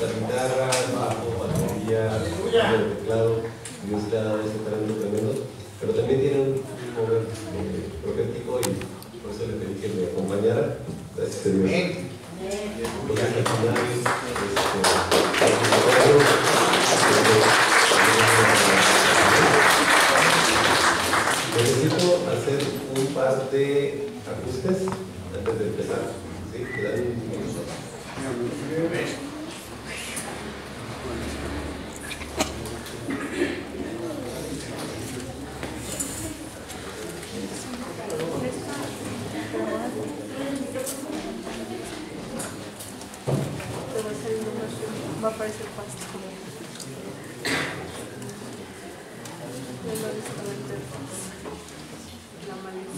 la guitarra, bajo, batería, el teclado. Dios le ha dado ese talento tremendo, pero también tiene un mover profético y por eso le pedí que me acompañara. Gracias a Dios. Porque al final, necesito hacer un par de ajustes antes de empezar. ¿Sí? ¿Me dan un minuto? Va a aparecer pasto. La malicia.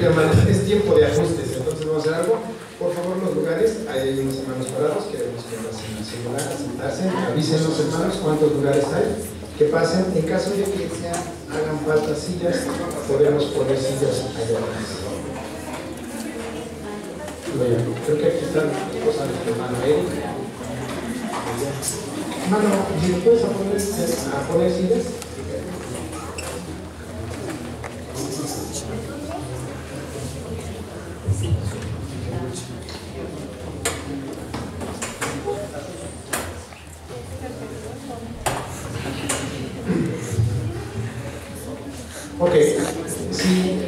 Hermanos, es tiempo de ajustes, entonces vamos a hacer algo. Por favor, los lugares, hay unos hermanos parados, queremos que pasen al celular a sentarse. Avisen los hermanos cuántos lugares hay, que pasen. En caso de que hagan falta sillas, podemos poner sillas allá atrás. Creo que aquí están las cosas de nuestro hermano Eric. Hermano, ¿me puedes poner sillas? Ok,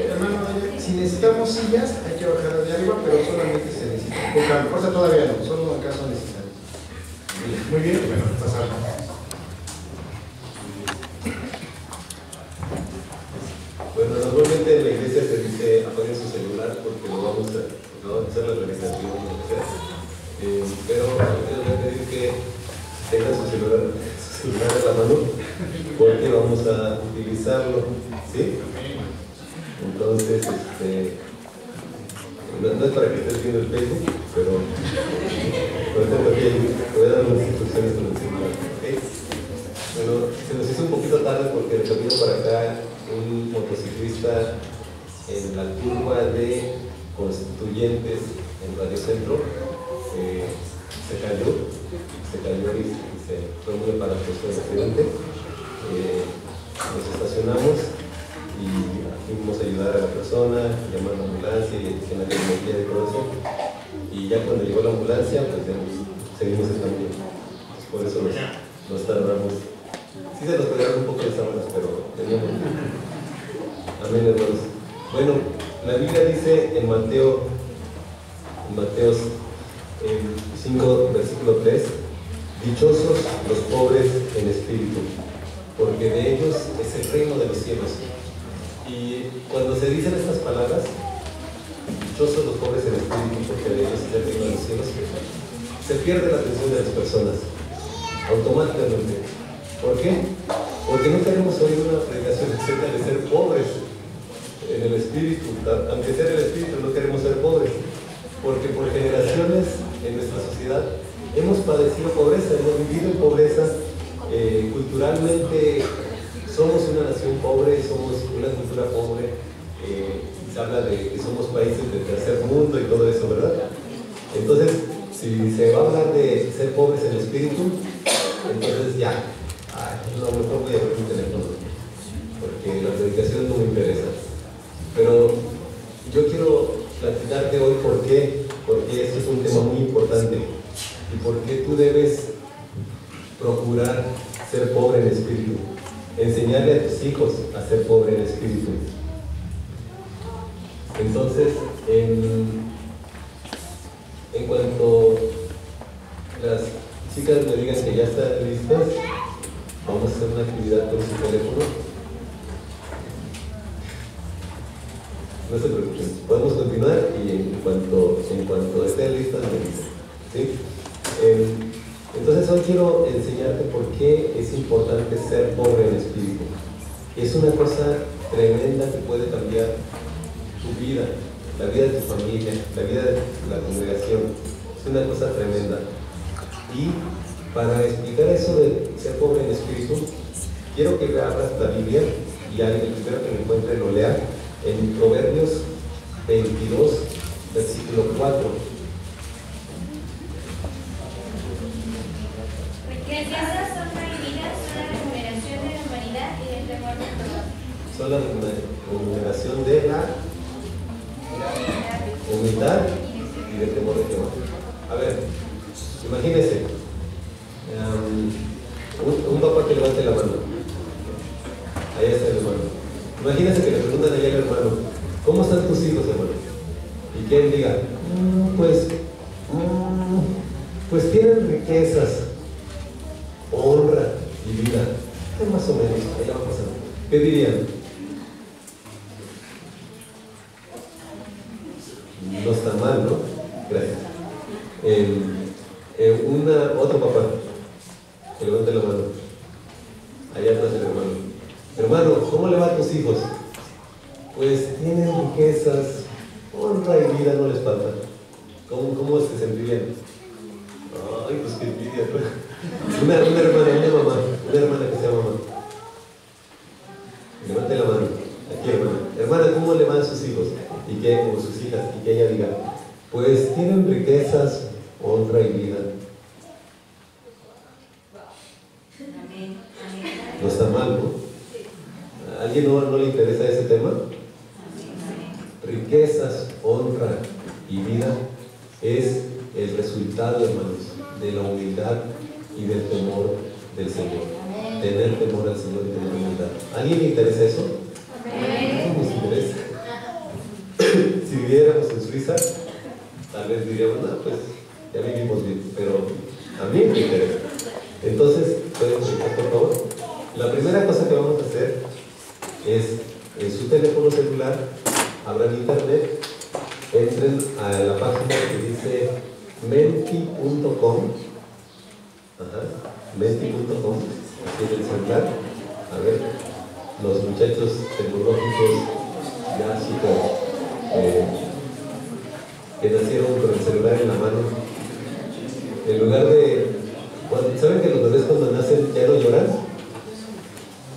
hermano, si necesitamos sillas, hay que bajar de arriba, pero solamente se necesita. Con calma, cosa todavía no, solo en caso necesario. Muy bien, bueno, pasar. Bueno, normalmente en la iglesia se dice apaguen su celular porque lo vamos a hacer la organización o lo que sea. Pero yo voy a pedir que tengan su celular en la mano porque vamos a utilizarlo. ¿Sí? Entonces, no es para que estés viendo el Facebook, pero por ejemplo aquí voy a dar unas instrucciones con el celular. ¿Okay? Bueno, se nos hizo un poquito tarde porque de camino para acá un motociclista en la curva de Constituyentes en Radio Centro se cayó y se fue muy para el accidente. Nos estacionamos y fuimos a ayudar a la persona, llamar a la ambulancia y en la tecnología y todo eso. Y ya cuando llegó la ambulancia, pues ya seguimos estando bien. Por eso nos tardamos. Sí se nos pegaron un poco las sábanas, pero teníamos. Amén, hermanos. Bueno, la Biblia dice en Mateo 5, versículo 3, dichosos los pobres en espíritu, porque de ellos es el reino de los cielos. Y cuando se dicen estas palabras, dichosos los pobres en espíritu, porque de ellos es el reino de los cielos, se pierde la atención de las personas automáticamente. ¿Por qué? Porque no queremos oír una predicación acerca de ser pobres en el espíritu. Aunque sea en el espíritu, no queremos ser pobres, porque por generaciones en nuestra sociedad hemos padecido pobreza, hemos vivido en pobreza. Culturalmente somos una nación pobre, somos una cultura pobre. Se habla de que somos países del tercer mundo y todo eso, ¿verdad? Entonces, si se va a hablar de ser pobres en espíritu, entonces ya, no, mejor voy a ver mi teléfono, porque la predicación no me interesa. Pero yo quiero platicarte hoy por por qué, porque esto es un tema muy importante y por qué tú debes procurar ser pobre en espíritu, enseñarle a tus hijos a ser pobre en espíritu. Entonces, en cuanto las chicas me digan que ya están listas, vamos a hacer una actividad con su teléfono. No se preocupen, podemos continuar y en cuanto estén listas me dicen, ¿sí? Entonces hoy quiero enseñarte por qué es importante ser pobre en espíritu. Es una cosa tremenda que puede cambiar tu vida, la vida de tu familia, la vida de la congregación. Es una cosa tremenda. Y para explicar eso de ser pobre en espíritu, quiero que abras la Biblia y el primero que me encuentre lo lea en Proverbios 22, versículo 4. Riquezas son prohibidas, son la remuneración de la humanidad y del temor de Jehová. Son la remuneración de la humildad y del temor de Jehová. A ver, imagínense un papá que levante la mano. Ahí está el hermano. Imagínense que le preguntan allá al hermano, ¿cómo están tus hijos, hermano? Y que él diga, pues tienen riquezas, honra y vida. Más o menos, ahí va pasando. ¿Qué dirían? No está mal, ¿no? Gracias. Otro papá que levante la mano. Allá atrás el hermano. Hermano, ¿cómo le va a tus hijos? Pues tienen riquezas, honra y vida no les falta. ¿Cómo se sentirían? Ay, pues qué envidia. Una hermana que sea mamá. Levante la mano. Aquí, hermana. Hermana, ¿cómo le van sus hijos? Y que, o sus hijas, y que ella diga, pues tienen riquezas, honra y vida. No está mal, ¿no? ¿A alguien no le interesa ese tema? Riquezas, honra y vida es el resultado, hermanos, de la humildad y del temor del Señor. Tener temor al Señor y tener humildad. ¿A alguien le interesa eso? ¿No nos interesa? Si viviéramos en Suiza, tal vez diríamos, no, pues ya vivimos bien, pero a mí me interesa. Entonces, ¿pueden explicar, por favor? La primera cosa que vamos a hacer es, en su teléfono celular, abran internet, entren a la página que dice menti.com, menti.com, aquí en el celular. A ver, los muchachos tecnológicos ya súper que nacieron con el celular en la mano, en lugar de, ¿saben que los bebés cuando nacen ya no lloran?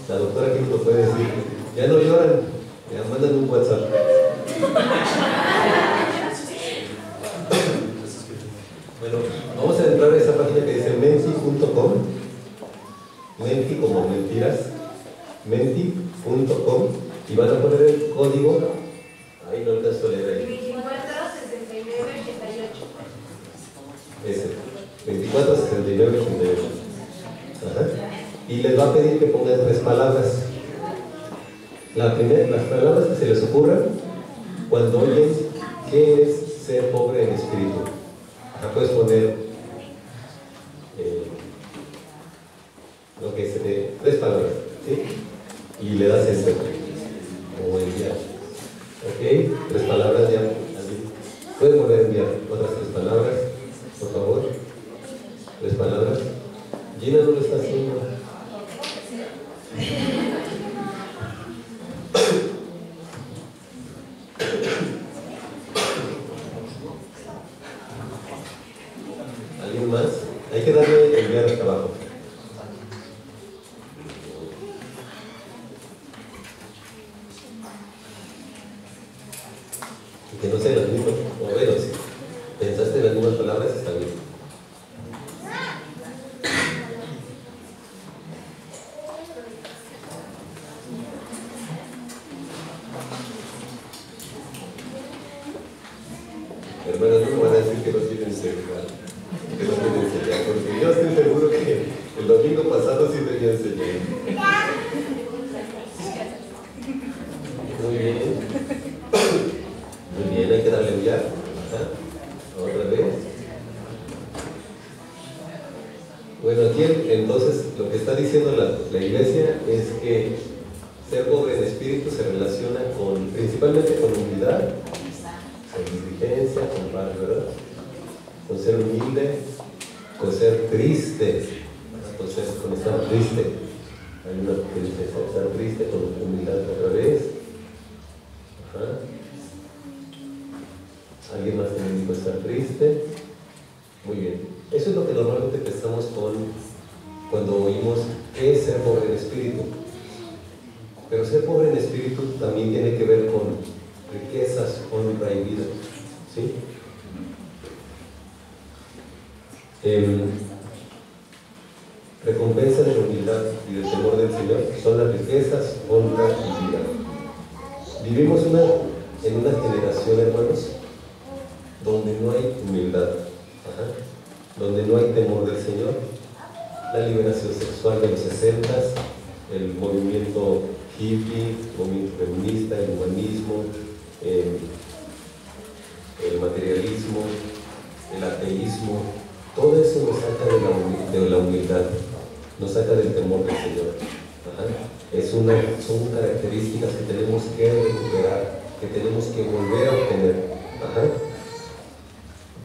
La doctora aquí nos lo puede decir, ya no lloran, ya mandan un WhatsApp. Bueno, vamos a entrar a esa página que dice menti.com, menti como mentiras, menti.com, y van a poner el código, ahí no alcanzo a leer ahí. 24 69 88. Ese, 24 69 88. Ajá. Y les va a pedir que pongan 3 palabras. Las palabras que se les ocurran cuando oyen qué es ser pobre en espíritu. Acá puedes poner lo que es 3 palabras, ¿sí? Y le das enter o enviar. ¿Ok? 3 palabras ya. Puedes poner enviar otras 3 palabras, por favor. 3 palabras. Gina no lo está haciendo. ¿Alguien más? Hay que darle enviar hasta abajo. Que no sean las mismas, o bueno, si pensaste en algunas palabras, está bien. Hermanos, no me van a decir que no tienen celular, que no tienen señal, porque yo estoy seguro que el domingo pasado sí tenían señal. Muy bien. Muy bien, hay que darle enviar. Otra vez. Bueno, aquí entonces lo que está diciendo la iglesia es que ser pobre en espíritu se relaciona principalmente con humildad, con diligencia, con paz, ¿verdad? Con ser humilde, con ser triste, con estar triste. Hay una tristeza, estar triste con humildad otra vez. Ajá. ¿Alguien más también dijo estar triste? Muy bien. Eso es lo que normalmente pensamos cuando oímos qué es ser pobre en espíritu. Pero ser pobre en espíritu también tiene que ver con riquezas, honra y vida. ¿Sí? Recompensa de la humildad y del temor del Señor son las riquezas, honra y vida. Vivimos en una generación, hermanos, donde no hay humildad, donde no hay temor del Señor. La liberación sexual de los 60s, el movimiento hippie, el movimiento feminista, el humanismo, el materialismo, el ateísmo, todo eso nos saca de la humildad, nos saca del temor del Señor. Son características que tenemos que recuperar, que tenemos que volver a obtener.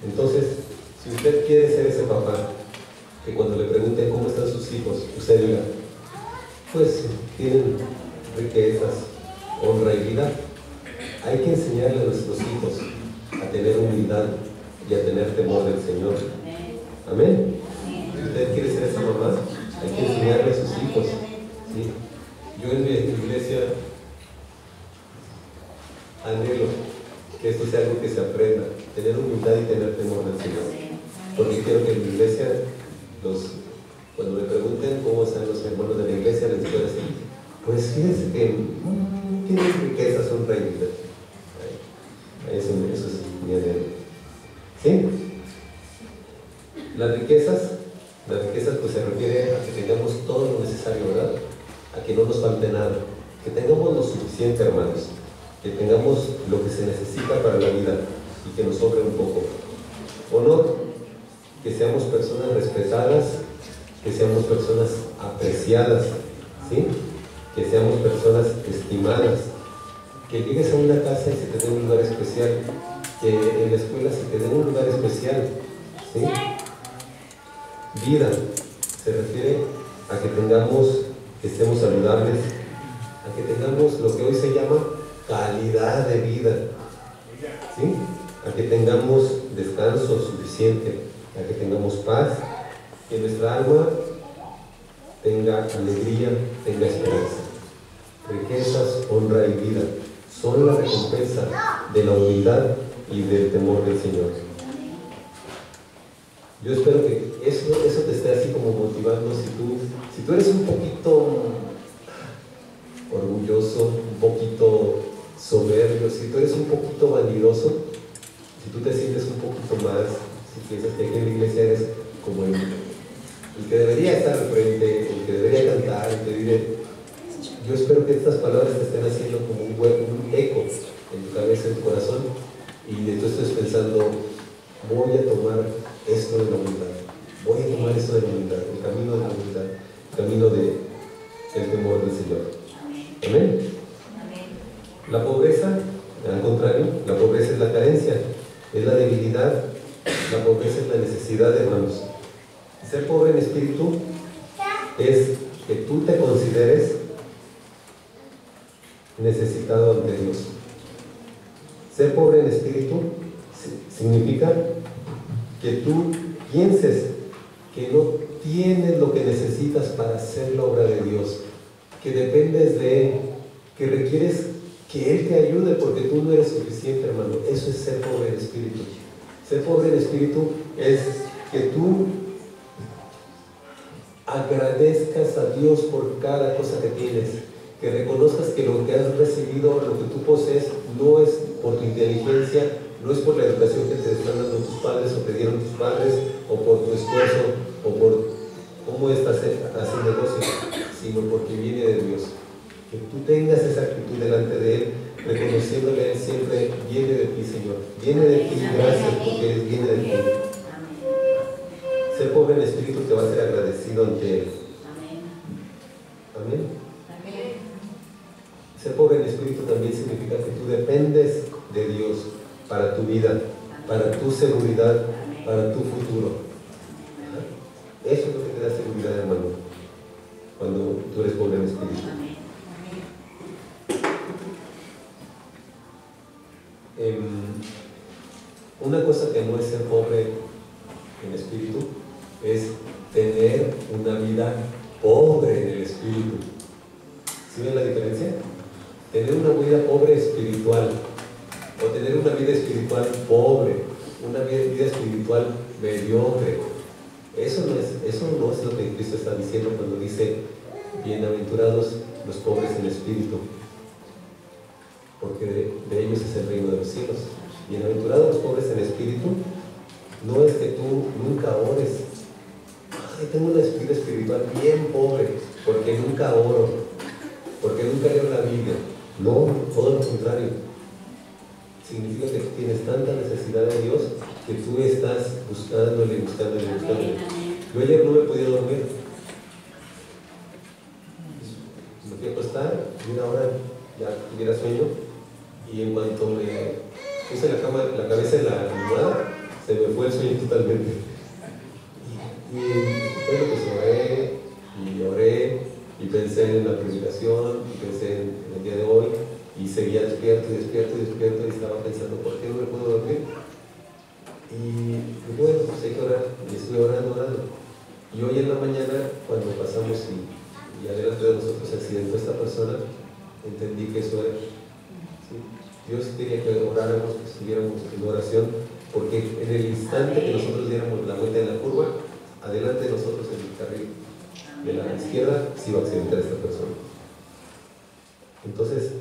Entonces, si usted quiere ser ese papá, que cuando le pregunten cómo están sus hijos, usted diga, pues tienen riquezas, honra y vida. Hay que enseñarle a nuestros hijos a tener humildad y a tener temor del Señor. Amén. Si usted quiere ser esa mamá, hay que enseñarle a sus hijos. ¿Sí? Yo en mi iglesia anhelo que esto sea algo que se aprenda, tener humildad y tener temor del Señor. Porque quiero que en mi iglesia, cuando me pregunten cómo están los hermanos de la iglesia, les digo así, pues fíjense que tienen riquezas, honra y vida. Eso es mi anhelo. ¿Sí? Las riquezas pues se refiere a que tengamos todo lo necesario, ¿verdad? A que no nos falte nada, que tengamos lo suficiente, hermanos, que tengamos lo que se necesita para la vida y que nos sobre un poco. Honor, que seamos personas respetadas, que seamos personas apreciadas, ¿sí? Que seamos personas estimadas, que llegues a una casa y se te dé un lugar especial, que en la escuela se te dé un lugar especial, ¿sí? Vida, se refiere a que estemos saludables, a que tengamos lo que hoy se llama calidad de vida, ¿sí? A que tengamos descanso suficiente, a que tengamos paz, que nuestra alma tenga alegría, tenga esperanza. Riquezas, honra y vida son la recompensa de la humildad y del temor del Señor. Yo espero que eso te esté así como motivando. Si tú eres un poquito orgulloso, un poquito soberbio, si tú eres un poquito vanidoso, si tú te sientes un poquito más, si piensas que aquí en la iglesia eres como el que debería estar al frente, el que debería cantar, el que diré, yo espero que estas palabras te estén haciendo como un eco en tu cabeza, en tu corazón, y tú estés pensando, voy a tomar esto de la humildad, voy a tomar esto de la humildad, el camino de la humildad, el camino del temor del Señor. Amén. La pobreza, al contrario, la pobreza es la carencia, es la debilidad, la pobreza es la necesidad, hermanos. Ser pobre en espíritu es que tú te consideres necesitado ante Dios. Ser pobre en espíritu significa que tú pienses que no tienes lo que necesitas para hacer la obra de Dios, que dependes de Él, que requieres que Él te ayude porque tú no eres suficiente, hermano. Eso es ser pobre en espíritu. Ser pobre en espíritu es que tú agradezcas a Dios por cada cosa que tienes, que reconozcas que lo que has recibido, lo que tú posees, no es por tu inteligencia, no es por la educación que te están dando tus padres o te dieron tus padres, o por tu esfuerzo, o por cómo estás haciendo negocio, sino porque viene de Dios. Que tú tengas esa actitud delante de Él, reconociéndole a Él siempre, viene de ti, Señor, viene de ti, gracias, porque viene de ti. Ser pobre en espíritu te va a ser agradecido ante Él. Amén. Ser pobre en espíritu también significa que tú dependes de Dios para tu vida, para tu seguridad, para tu futuro. Eso es lo que te da seguridad, hermano, cuando tú eres pobre en espíritu. Una cosa que no es ser pobre en espíritu es tener una vida pobre en el espíritu. ¿Sí ven la diferencia? Tener una vida pobre espiritual o tener una vida espiritual pobre, una vida espiritual mediocre. Eso no es lo que Cristo está diciendo cuando dice bienaventurados los pobres en espíritu, porque de ellos es el reino de los cielos. Bienaventurados los pobres en espíritu no es que tú nunca ores. Ay, tengo una vida espiritual bien pobre porque nunca oro, porque nunca leo la Biblia. No, todo lo contrario. Significa que tienes tanta necesidad de Dios que tú estás buscándole. Yo ayer no me podía dormir. Me fui a acostar y una hora ya tuviera sueño, y en cuanto me puse la cabeza en la almohada, se me fue el sueño totalmente. Y bueno, pues oré y pensé en la predicación, y pensé en el día de hoy, y seguía despierto, y estaba pensando, ¿por qué no me puedo dormir? Y bueno, pues hay que orar, y estuve orando. Y hoy en la mañana, cuando pasamos y adelante de nosotros se accidentó esta persona, entendí que eso era. ¿Sí? Dios quería que oráramos, que estuviéramos en oración, porque en el instante que nosotros diéramos la vuelta en la curva, adelante de nosotros en el carril de la izquierda se iba a accidentar esta persona. Entonces,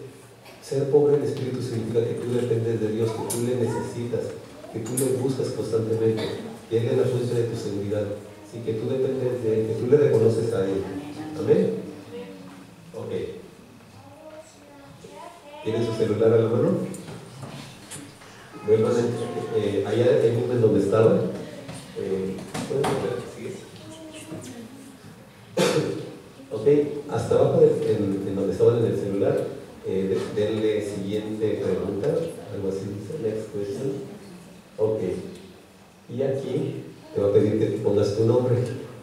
ser pobre en espíritu significa que tú dependes de Dios, que tú le necesitas, que tú le buscas constantemente, que Él es la fuente de tu seguridad, ¿sí? Que tú dependes de Él, que tú le reconoces a Él. Amén. Ok. ¿Tienen su celular a la mano? Vuelvan allá mismo en donde estaban. ¿Pueden volver? ¿Sigues? Ok, hasta abajo en donde estaban en el celular, denle siguiente pregunta, algo así dice, next question. Ok, y aquí te va a pedir que te pongas tu nombre.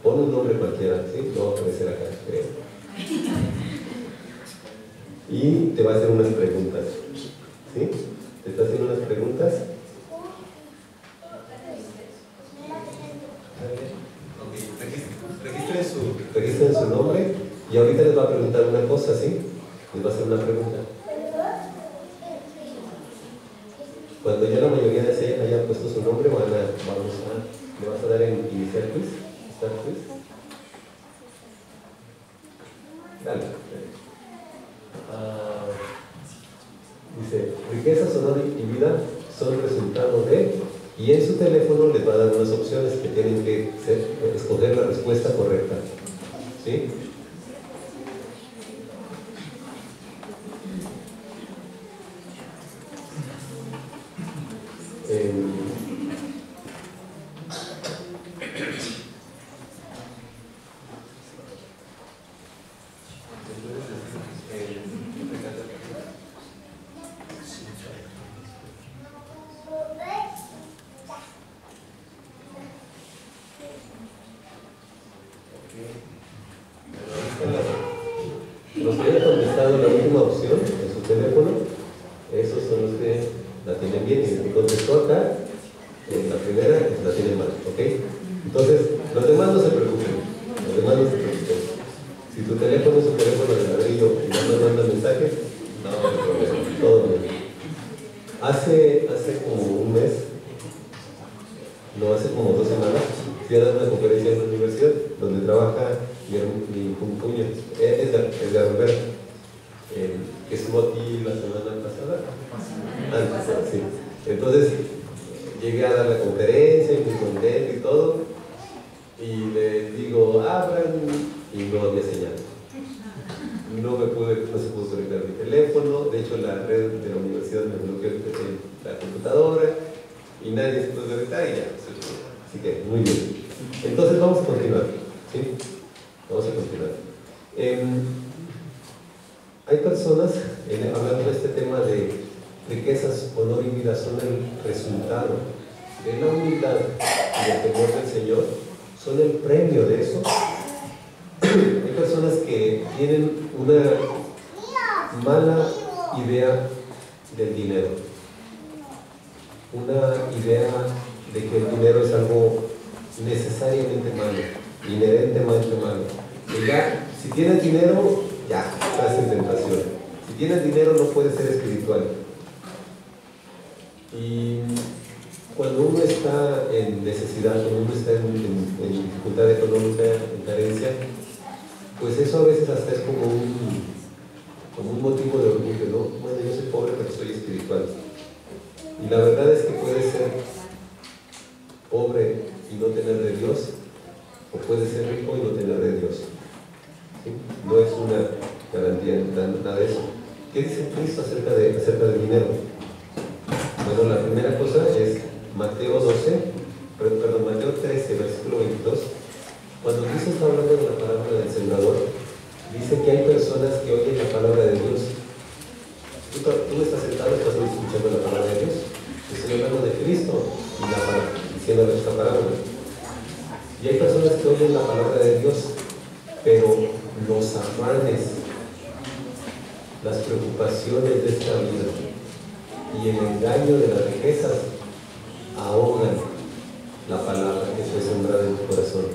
Pon un nombre cualquiera, ¿sí? No va a aparecer acá, creo. Y te va a hacer unas preguntas, ¿sí? Te está haciendo unas preguntas. Registren su nombre y ahorita les va a preguntar una cosa, ¿sí? Les va a hacer una pregunta. Cuando ya la mayoría de ustedes hayan puesto su nombre, le vas a dar en iniciar quiz, start quiz. Dale. Dice, riqueza, honor y vida son resultado de, y en su teléfono les va a dar unas opciones que tienen que escoger la respuesta correcta. ¿Sí? Los que hayan contestado la última opción en su teléfono, esos son los que la tienen bien, y el que contestó acá, la primera, la tienen mal, ¿ok? Entonces, los demás no se preocupen, Si tu teléfono es un teléfono de ladrillo y no nos manda mensajes, no hay problema, todo bien. Hace como un mes, no, hace como 2 semanas, fui a dar una conferencia en la universidad donde trabaja mi cuño, es de Roberto, que estuvo aquí la semana pasada. Sí. Entonces, conferencia y muy contento y todo, y le digo, abran, y no había señal. No se pudo conectar mi teléfono, de hecho la red de la universidad me bloqueó la computadora, y nadie se pudo conectar y ya. Así que, muy bien. Entonces vamos a continuar, ¿sí? Vamos a continuar. Hay personas, hablando de este tema de riquezas, honor y vida, son el resultado de la humildad y del temor del Señor, son el premio de eso. Hay personas que tienen una mala idea del dinero, una idea de que el dinero es algo necesariamente malo, inherentemente malo. Que ya, si tienes dinero, ya, estás en tentación. Si tienes dinero no puedes ser espiritual. Y cuando uno está en necesidad, cuando uno está en dificultad económica, en carencia, pues eso a veces hasta es como un motivo de orgullo, ¿no? Bueno, yo soy pobre pero soy espiritual. Y la verdad es que puedes ser pobre y no tener de Dios, o puedes ser rico y no tener de Dios. ¿Sí? No es una garantía nada de eso. ¿Qué dice Cristo acerca del dinero? Bueno, la primera cosa es Mateo 13, versículo 22. Cuando Cristo está hablando de la parábola del sembrador, dice que hay personas que oyen la palabra de Dios. Tú estás sentado, estás escuchando la palabra de Dios. Estoy hablando de Cristo y diciéndole esta parábola. Y hay personas que oyen la palabra de Dios, pero los afanes, las preocupaciones de esta vida y el engaño de las riquezas ahogan la palabra que fue sembrada en tu corazón.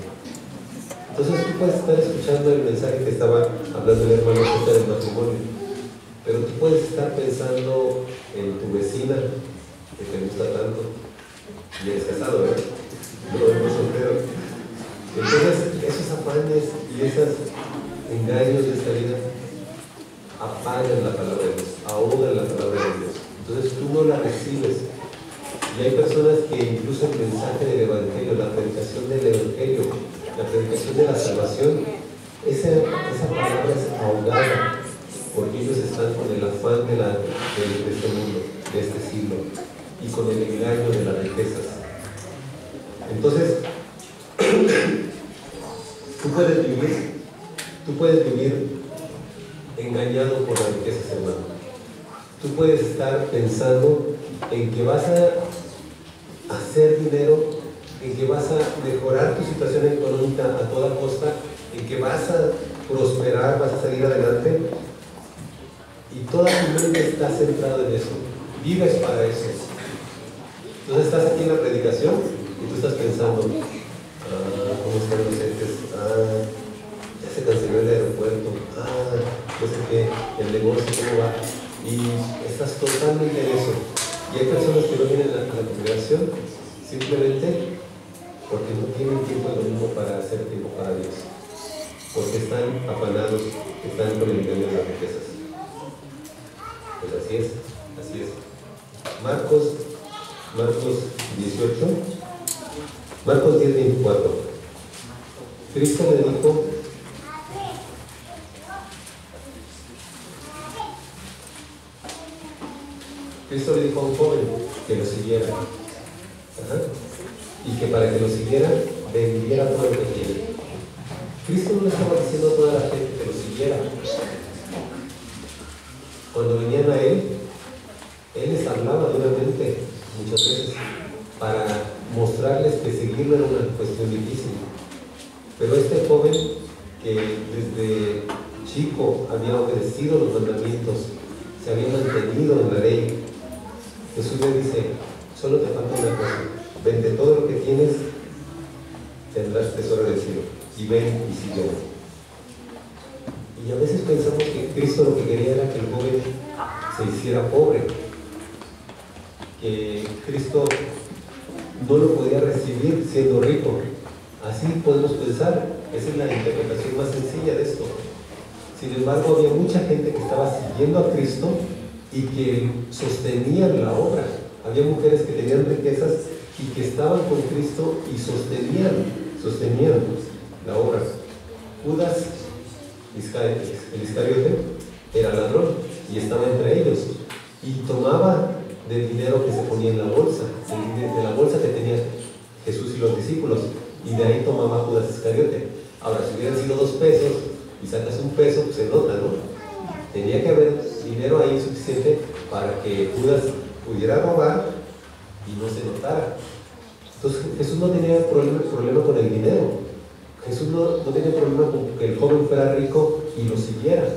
Entonces tú puedes estar escuchando el mensaje que estaba hablando el hermano acerca del matrimonio, pero tú puedes estar pensando en tu vecina que te gusta tanto y eres casado, ¿verdad? No eres soltero. Entonces esos afanes y esos engaños de esta vida apagan la palabra de Dios, ahogan la palabra de Dios. Entonces tú no la recibes. Y hay personas que incluso el mensaje del Evangelio, la predicación del Evangelio, la predicación de la salvación, esa palabra es ahogada, porque ellos están con el afán de este mundo, de este siglo, y con el engaño de las riquezas. Entonces, tú puedes vivir engañado por las riquezas, hermano. Tú puedes estar pensando en que vas a hacer dinero, en que vas a mejorar tu situación económica a toda costa, en que vas a prosperar, vas a salir adelante, y toda tu mente está centrada en eso, vives para eso. Entonces estás aquí en la predicación y tú estás pensando, ¿cómo están los entes? Ya se canceló el aeropuerto, no sé qué, el negocio, ¿cómo va? Y estás totalmente en eso. Y hay personas que no vienen a la congregación simplemente porque no tienen tiempo de domingo para hacer tiempo para Dios, porque están afanados, están con el engaño de las riquezas. Pues así es. Marcos 18, Marcos 10, 24. Cristo le dijo, a un joven que lo siguiera. Y que para que lo siguiera, vendiera todo lo que tiene. Cristo no le estaba diciendo a toda la gente que lo siguiera. Cuando venían a Él les hablaba duramente, muchas veces, para mostrarles que seguirlo era una cuestión difícil. Pero este joven, que desde chico había obedecido los mandamientos, se había mantenido en la ley, Jesús le dice, solo te falta una cosa, vende todo lo que tienes, tendrás tesoro del cielo, y ven y sígueme. Y a veces pensamos que Cristo lo que quería era que el joven se hiciera pobre, que Cristo no lo podía recibir siendo rico. Así podemos pensar, esa es la interpretación más sencilla de esto. Sin embargo, había mucha gente que estaba siguiendo a Cristo y que sostenían la obra. Había mujeres que tenían riquezas y que estaban con Cristo y sostenían la obra. Judas el Iscariote era ladrón y estaba entre ellos y tomaba del dinero que se ponía en la bolsa, de la bolsa que tenía Jesús y los discípulos, y de ahí tomaba Judas Iscariote. Ahora, si hubieran sido 2 pesos y sacas 1 peso, pues se nota, ¿no? Tenía que haber dinero ahí suficiente para que Judas pudiera robar y no se notara. Entonces Jesús no tenía problema con el dinero. Jesús no tenía problema con que el joven fuera rico y lo siguiera.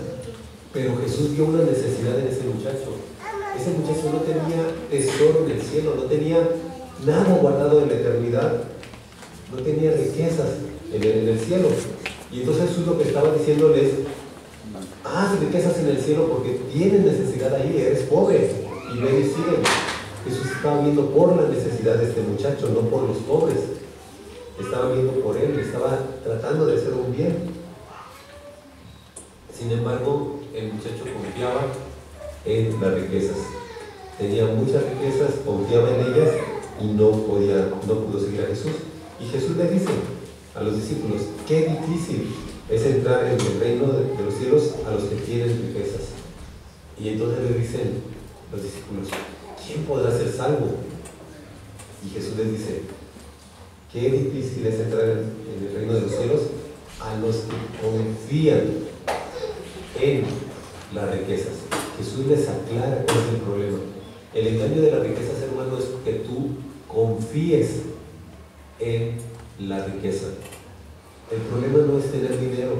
Pero Jesús vio una necesidad en ese muchacho. Ese muchacho no tenía tesoro en el cielo, no tenía nada guardado en la eternidad, no tenía riquezas en el cielo. Y entonces Jesús lo que estaba diciéndole es: haz riquezas en el cielo porque tienes necesidad ahí, eres pobre, y ven y siguen. Jesús estaba viendo por la necesidad de este muchacho, no por los pobres. Estaba viendo por él, estaba tratando de hacer un bien. Sin embargo, el muchacho confiaba en las riquezas. Tenía muchas riquezas, confiaba en ellas y no pudo seguir a Jesús. Y Jesús le dice a los discípulos: qué difícil es entrar en el reino de los cielos a los que tienen riquezas. Y entonces le dicen los discípulos: ¿quién podrá ser salvo? Y Jesús les dice: qué difícil es entrar en el reino de los cielos a los que confían en las riquezas. Jesús les aclara cuál es el problema. El engaño de las riquezas, hermano, es que tú confíes en la riqueza. El problema no es tener dinero,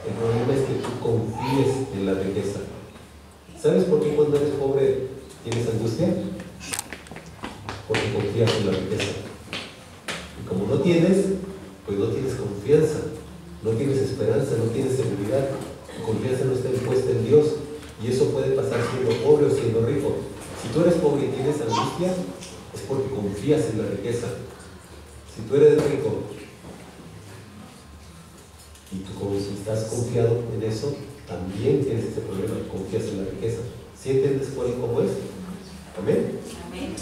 el problema es que tú confíes en la riqueza. ¿Sabes por qué cuando eres pobre tienes angustia? Porque confías en la riqueza. Y como no tienes, pues no tienes confianza, no tienes esperanza, no tienes seguridad. Tu confianza no está impuesta en Dios. Y eso puede pasar siendo pobre o siendo rico. Si tú eres pobre y tienes angustia, es porque confías en la riqueza. Si tú eres rico y tú estás confiado en eso, también tienes ese problema, confías en la riqueza. ¿Sí entiendes cómo es? ¿Amén?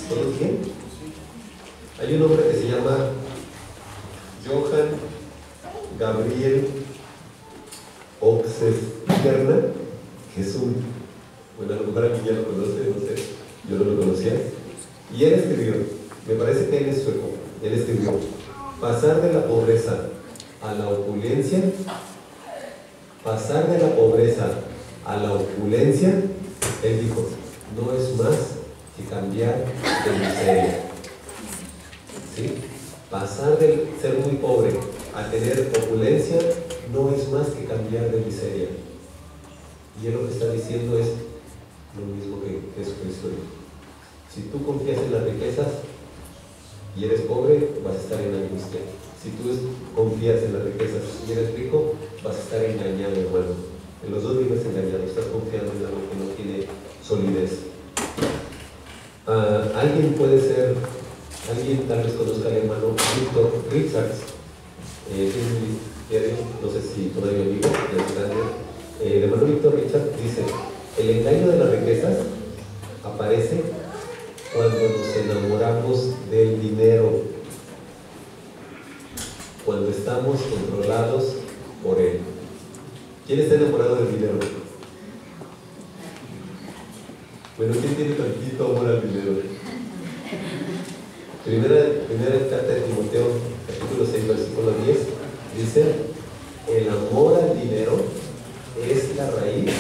¿Todos bien? Hay un hombre que se llama Johann Gabriel Oxenstierna, que es bueno, a lo mejor aquí ya lo conoce, no sé, yo no lo conocía, y él escribió, me parece que él es sueco, él escribió: pasar de la pobreza a la opulencia, pasar de la pobreza a la opulencia, él dijo, no es más que cambiar de miseria. ¿Sí? Pasar de ser muy pobre a tener opulencia no es más que cambiar de miseria. Y él lo que está diciendo es lo mismo que Jesucristo dijo. Si tú confías en las riquezas y eres pobre, vas a estar en angustia. Si tú confías en las riquezas y eres rico, vas a estar engañado, hermano. En los dos vives engañado, estás confiando en algo que no tiene solidez. Alguien tal vez conozca al hermano Víctor Richards. No sé si todavía vive, el hermano Víctor Richards dice: el engaño de las riquezas aparece cuando nos enamoramos del dinero, cuando estamos controlados por él. ¿Quién está enamorado del dinero? Bueno, ¿quién tiene tantito amor al dinero? Primera carta de Timoteo, capítulo 6, versículo 10, dice: el amor al dinero es la raíz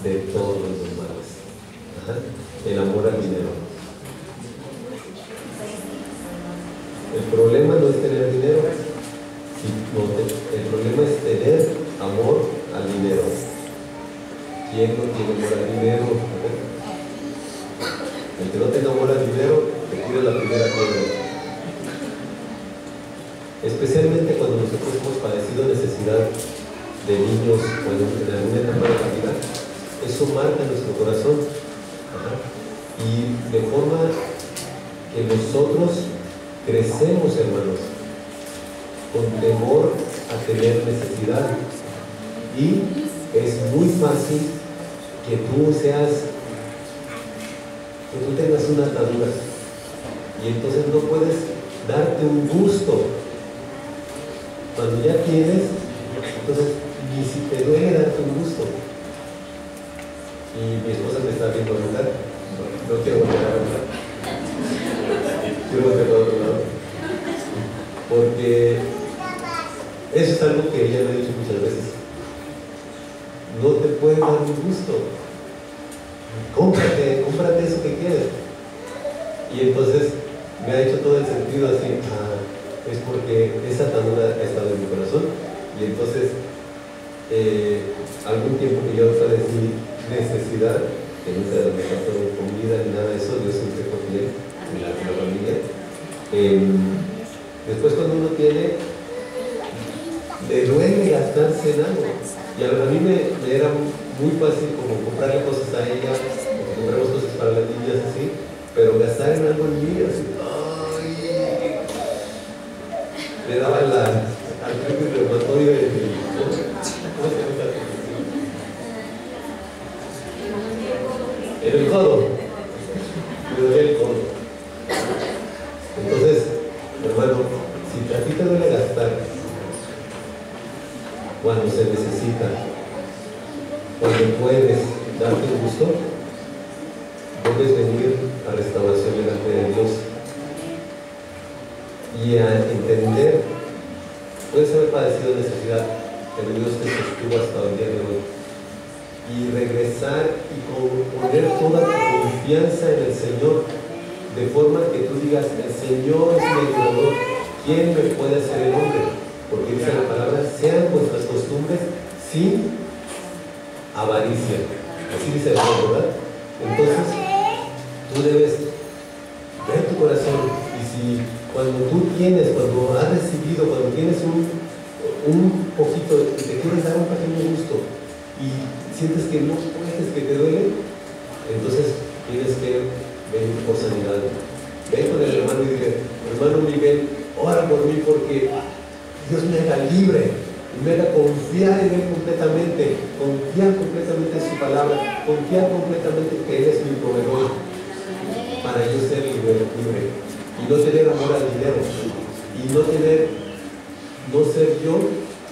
de todos los males. El amor al dinero. El problema no es tener dinero, el problema es tener amor al dinero. ¿Quién no tiene amor al dinero? El que no tenga amor al dinero, te tira la primera piedra. Especialmente cuando nosotros hemos padecido necesidad de niños o en alguna etapa de la vida, eso marca nuestro corazón. Y de forma que nosotros crecemos, hermanos, con temor a tener necesidad. Y es muy fácil que tú tengas una atadura, Y entonces no puedes darte un gusto. Cuando ya tienes, entonces ni si te duele darte un gusto. Y mi esposa me está viendo hablar, no quiero volver a hablar. Quiero volver a otro lado. Porque eso es algo que ella me ha dicho muchas veces. No te puede dar un gusto. Cómprate eso que quieres. Y entonces me ha hecho todo el sentido así, es porque esa atadura ha estado en mi corazón. Y entonces, algún tiempo que yo padecí necesidad, que nunca me faltó comida ni nada de eso, Dios siempre con bien en la familia. Después cuando uno tiene, le duele gastarse en algo. Y a mí me era muy fácil como comprarle cosas a ella, compramos cosas para las niñas así, pero gastar en algo en mí, así, ¡ay! Me daba artritis reumatoide en el... ¿Cómo se llama? En el codo. Me dolía el codo. Entonces, hermano, si a ti te duele gastar cuando se necesita, cuando puedes darte un gusto, debes venir a restauración delante de Dios y a entender, puedes haber padecido necesidad, pero Dios te sostuvo hasta el día de hoy, y regresar y poner toda tu confianza en el Señor, de forma que tú digas, el Señor es mi ayudador, ¿quién me puede hacer el hombre? Porque dice la palabra, sean vuestras costumbres sin avaricia. Así dice el Señor, ¿verdad? Entonces, tú debes ver tu corazón, y si cuando tú tienes, cuando has recibido, cuando tienes un poquito y te quieres dar un pequeño gusto y sientes que no puedes, que te duele, entonces tienes que venir por sanidad. Ven con el hermano y dile, hermano Miguel, ora por mí porque Dios me haga libre y me haga confiar en Él completamente, confiar completamente en su palabra, confiar completamente que Él es mi proveedor, para yo ser libre y no tener amor al dinero y no ser yo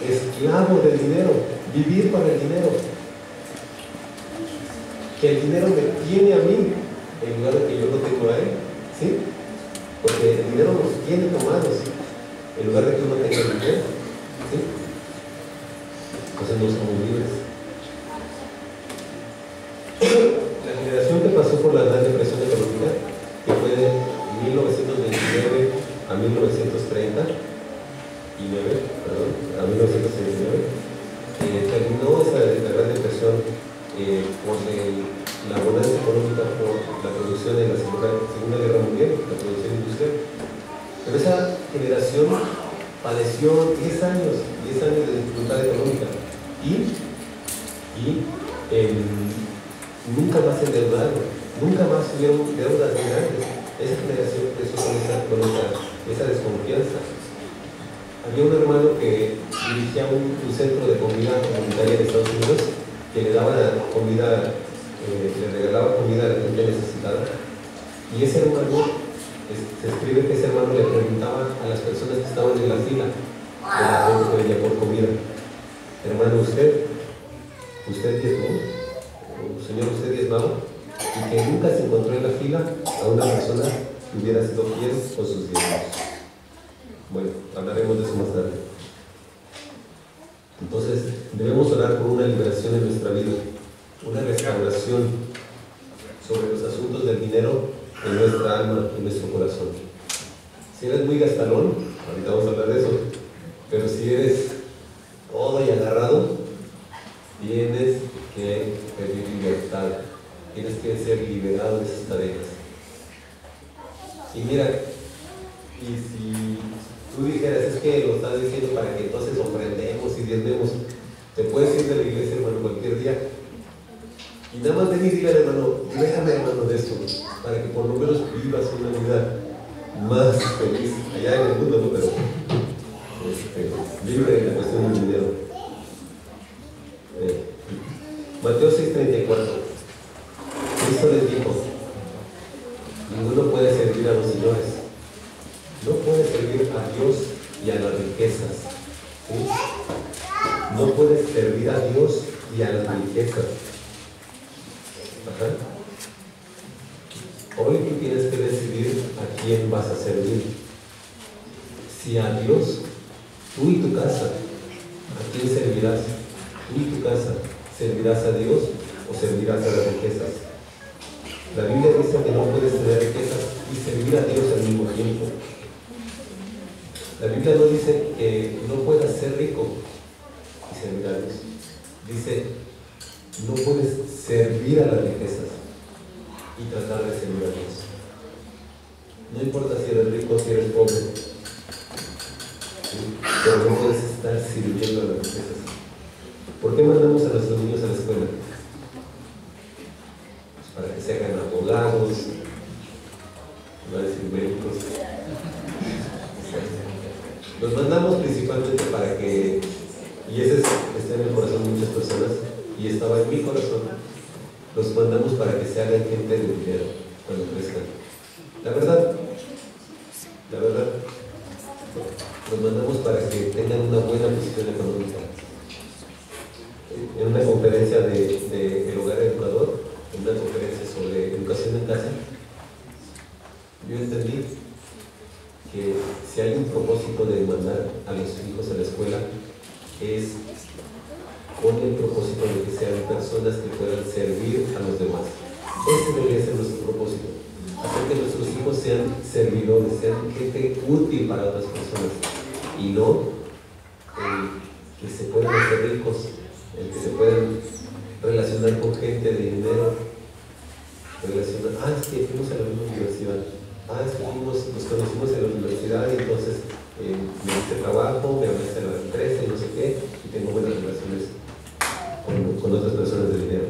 esclavo del dinero, vivir para el dinero, que el dinero me tiene a mí en lugar de que yo lo tengo a Él, ¿sí? Porque el dinero nos tiene tomados en lugar de que uno tenga el dinero, ¿sí? Entonces no somos libres. La generación que pasó por la Gran Depresión Económica, que fue de 1929 a 1939, a 1939, terminó la Gran Depresión por la bonanza económica, por la producción de la Segunda Guerra Mundial, la producción industrial. Pero esa generación padeció 10 años de dificultad económica y nunca más se endeudaron, nunca más tuvieron deudas grandes. Esa generación empezó con esa desconfianza. Había un hermano que dirigía un centro de comida comunitaria en Estados Unidos, que le daba comida, le regalaba comida a la gente necesitada, y ese hermano, se escribe que ese hermano le preguntaba a las personas que estaban en la fila de la gente que venía por comida, hermano, ¿usted diezmó? Señor, ¿usted diezmaba? Y que nunca se encontró en la fila a una persona que hubiera sido fiel con sus diezmos. Bueno, hablaremos de eso más tarde. Entonces, debemos orar por una liberación en nuestra vida, una restauración sobre los asuntos del dinero en nuestra alma, en nuestro corazón. Si eres muy gastalón, ahorita vamos a hablar de eso, pero si eres todo y agarrado, tienes que pedir libertad, tienes que ser liberado de esas cadenas. Y mira, y si tú dijeras, es que lo estás diciendo para que entonces ofrendemos y diezmemos, te puedes ir de la iglesia, hermano, cualquier día, y nada más venir y dile al hermano, déjame, hermano, de esto, para que por lo menos vivas una vida más feliz allá en el mundo, ¿no? Pero libre de la cuestión del dinero. Mateo 6:34, Cristo les dijo, ninguno puede servir a los señores, servir a Dios y a las riquezas. ¿Sí? No puedes servir a Dios y a las riquezas. Ajá. Hoy tú tienes que decidir a quién vas a servir. Si a Dios, tú y tu casa, ¿a quién servirás? Tú y tu casa, ¿servirás a Dios o servirás a las riquezas? La Biblia dice que no puedes tener riquezas y servir a Dios al mismo tiempo. La Biblia no dice que no puedas ser rico y servir a Dios. Dice, no puedes servir a las riquezas y tratar de servir a Dios. No importa si eres rico o si eres pobre, ¿sí? Pero no puedes estar sirviendo a las riquezas. ¿Por qué mandamos a nuestros niños a la escuela? Pues para que se hagan abogados, no a decir médicos. Los mandamos principalmente para que, y ese está en el corazón de muchas personas, y estaba en mi corazón, los mandamos para que se hagan gente de dinero cuando crezcan. La verdad, los mandamos para que tengan una buena posición económica. En una conferencia de El Hogar Educador, en una conferencia sobre educación en casa, yo entendí que si hay un propósito de mandar a los hijos a la escuela es con el propósito de que sean personas que puedan servir a los demás. Ese debería ser nuestro propósito, hacer que nuestros hijos sean servidores, sean gente útil para otras personas y no que se puedan hacer ricos, el que se puedan relacionar con gente de dinero, es que fuimos a la misma universidad, es que nos conocimos en la universidad y entonces me diste trabajo, me hablaste a la empresa y no sé qué, y tengo buenas relaciones con otras personas de dinero.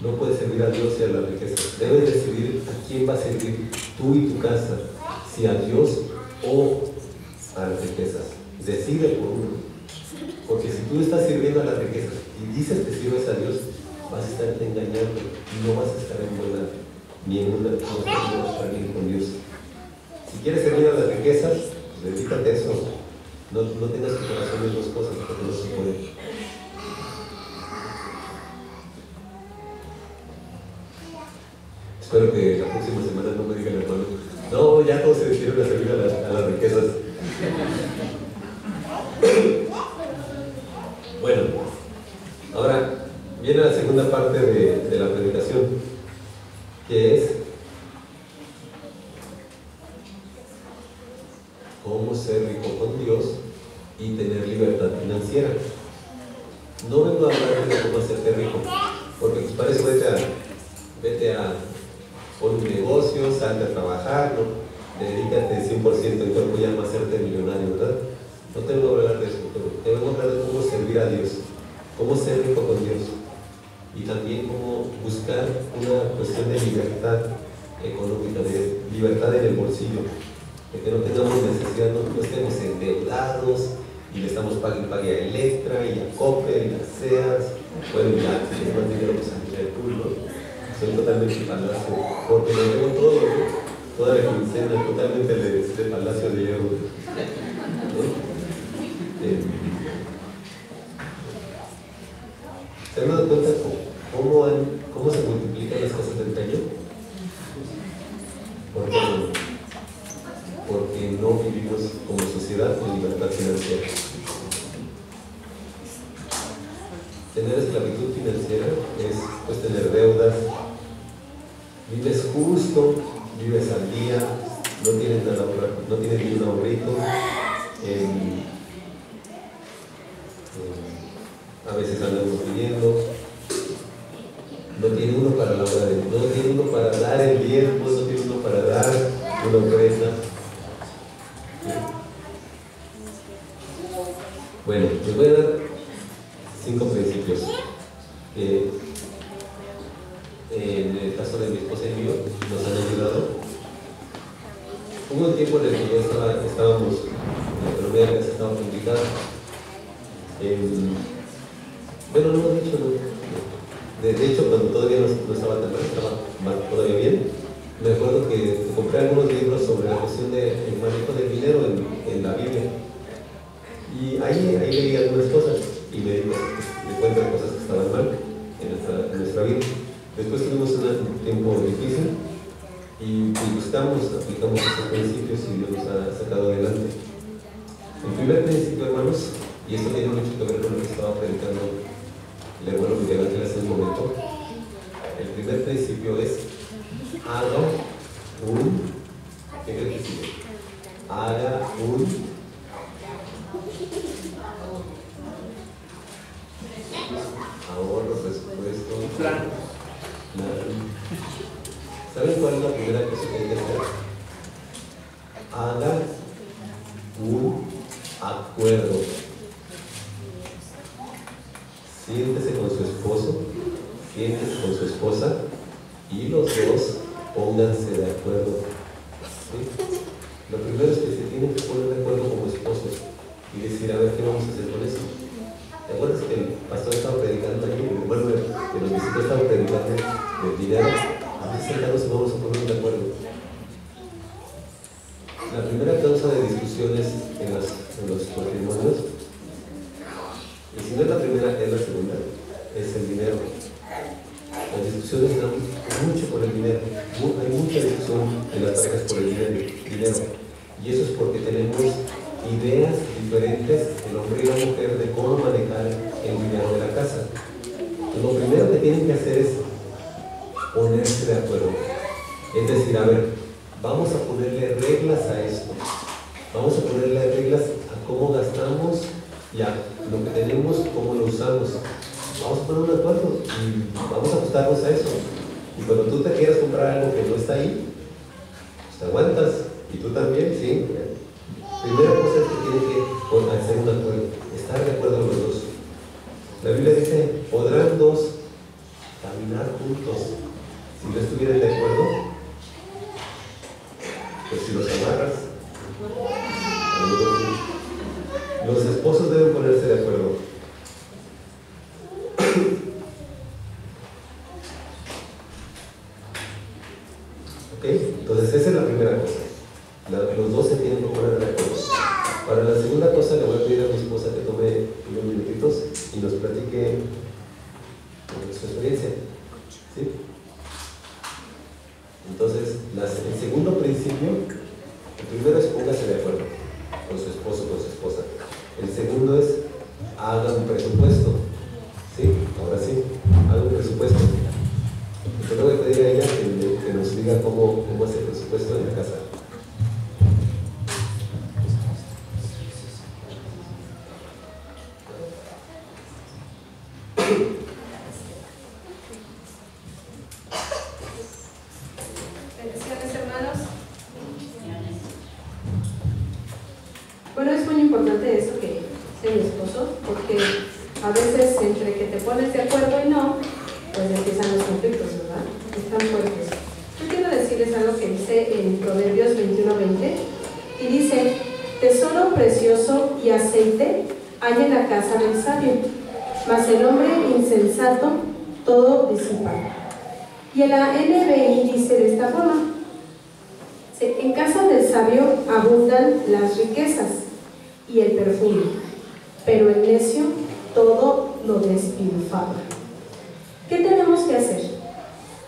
No puedes servir a Dios y a la riqueza. Debes decidir a quién va a servir tú y tu casa, si a Dios o a las riquezas. Decide por uno. Porque si tú estás sirviendo a las riquezas y dices que sirves a Dios, vas a estarte engañando y no vas a estar en buena ni en una también con Dios. Si quieres servir a las riquezas, pues dedícate a eso. No tengas tu corazón en dos cosas porque no se puede. Espero que la próxima semana no me digan, hermano, no, ya todos se decidieron a servir a las riquezas. Bueno, ahora viene la segunda parte de la predicación, que es cómo ser rico con Dios y tener libertad financiera. No vengo a hablar de cómo hacerte rico, porque pues para eso vete a pon un negocio, salte a trabajar, ¿no? Dedícate 100% en cuerpo y alma a hacerte millonario, ¿verdad? No te vengo a hablar de eso, pero te vengo a hablar de cómo servir a Dios, cómo ser rico con Dios y también cómo buscar una cuestión de libertad económica, de libertad en el bolsillo, de que no tengamos necesidad, no estemos endeudados y le estamos pague a Electra y a Coppel y a Sears. Bueno, ya, si tienes más dinero, pues a Liverpool, ¿no? Soy totalmente palacio, porque le debo todo, ¿no? Toda la quincena, totalmente de palacio de hierro, ¿no? ¿Se han dado cuenta cómo se multiplican las cosas del empeño? Porque no vivimos como sociedad con libertad financiera. Tener esclavitud financiera es pues tener deudas, vives justo, vives al día, no tienes nada, no tienes ni un ahorrito, a veces andamos pidiendo, no tiene uno para la hora no tiene uno para dar el diezmo, no tiene uno para dar una ofrenda. Bueno, les voy a dar 5 principios. En el caso de mi esposa y mío, nos han ayudado. Hubo un tiempo en el que ya estábamos, la economía ya estaba complicada. Bueno, no lo he dicho, no. De hecho, cuando todavía no estaba tan mal, estaba todavía bien. Me acuerdo que compré encontré algunos libros sobre la cuestión del manejo del dinero en la Biblia. Y ahí leí algunas cosas y me di cuenta de cosas que estaban mal en nuestra vida. Después tuvimos un tiempo difícil y aplicamos estos principios y Dios nos ha sacado adelante. El primer principio, hermanos, y esto tiene mucho que ver con lo que estaba predicando el hermano Miguel Ángel hace un momento. El primer principio es: haga un, ¿qué creen que sigue? Haga un ahorro, presupuesto, plan. ¿Saben cuál es la primera cosa que hay que hacer? Haga un acuerdo. Siéntese con su esposo, siéntese con su esposa y los dos pónganse de acuerdo. ¿Sí? Lo primero es que se tienen que poner de acuerdo como esposos y decir, a ver, ¿qué vamos a hacer con eso? ¿Te acuerdas que el pastor estaba predicando allí? El hermano que nos visitó estaba predicando del dinero. A ver, sentados y vamos a poner de acuerdo. La primera causa de discusiones en los matrimonios, y si no es la primera, es la segunda, es el dinero. Las discusiones dan mucho por el dinero. Hay mucha discusión en las parejas por el dinero. Y eso es porque tenemos ideas diferentes, el hombre y la mujer, de cómo manejar el dinero de la casa. Lo primero que tienen que hacer es ponerse de acuerdo. Es decir, a ver, vamos a ponerle reglas a esto. Vamos a ponerle reglas a cómo gastamos y a lo que tenemos, cómo lo usamos. Vamos a poner un acuerdo y vamos a ajustarnos a eso. Y cuando tú te quieras comprar algo que no está ahí, pues te aguantas. Y tú también, sí. Primera cosa es que tienen que hacer un acuerdo, estar de acuerdo los dos. La Biblia dice, podrán dos caminar juntos. Si no estuvieran de acuerdo, pues si los amarras, a lo mejor sí. Los esposos deben ponerse de acuerdo. ¿Ok? Entonces esa es la primera cosa. Los dos se tienen que poner de acuerdo. Para la segunda cosa le voy a pedir a mi esposa que tome unos minutitos y nos platique su experiencia. ¿Sí? Entonces, el segundo principio, el primero es póngase de acuerdo con su esposo, con su esposa. El segundo es haga un presupuesto. ¿Sí? Ahora sí, haga un presupuesto. Yo le voy a pedir a ella que nos diga cómo hacer el presupuesto en la casa. Bendiciones, hermanos. Bueno, es muy importante eso que sea mi esposo, porque a veces entre que te pones de acuerdo y no, pues empiezan los conflictos, ¿verdad? Están fuertes. Yo quiero decirles algo que dice en Proverbios 21:20, y dice: tesoro precioso y aceite hay en la casa del sabio, mas el hombre insensato todo disipa. Y en la NBI dice de esta forma: en casa del sabio abundan las riquezas y el perfume, pero el necio todo lo despilfarra. ¿Qué tenemos que hacer?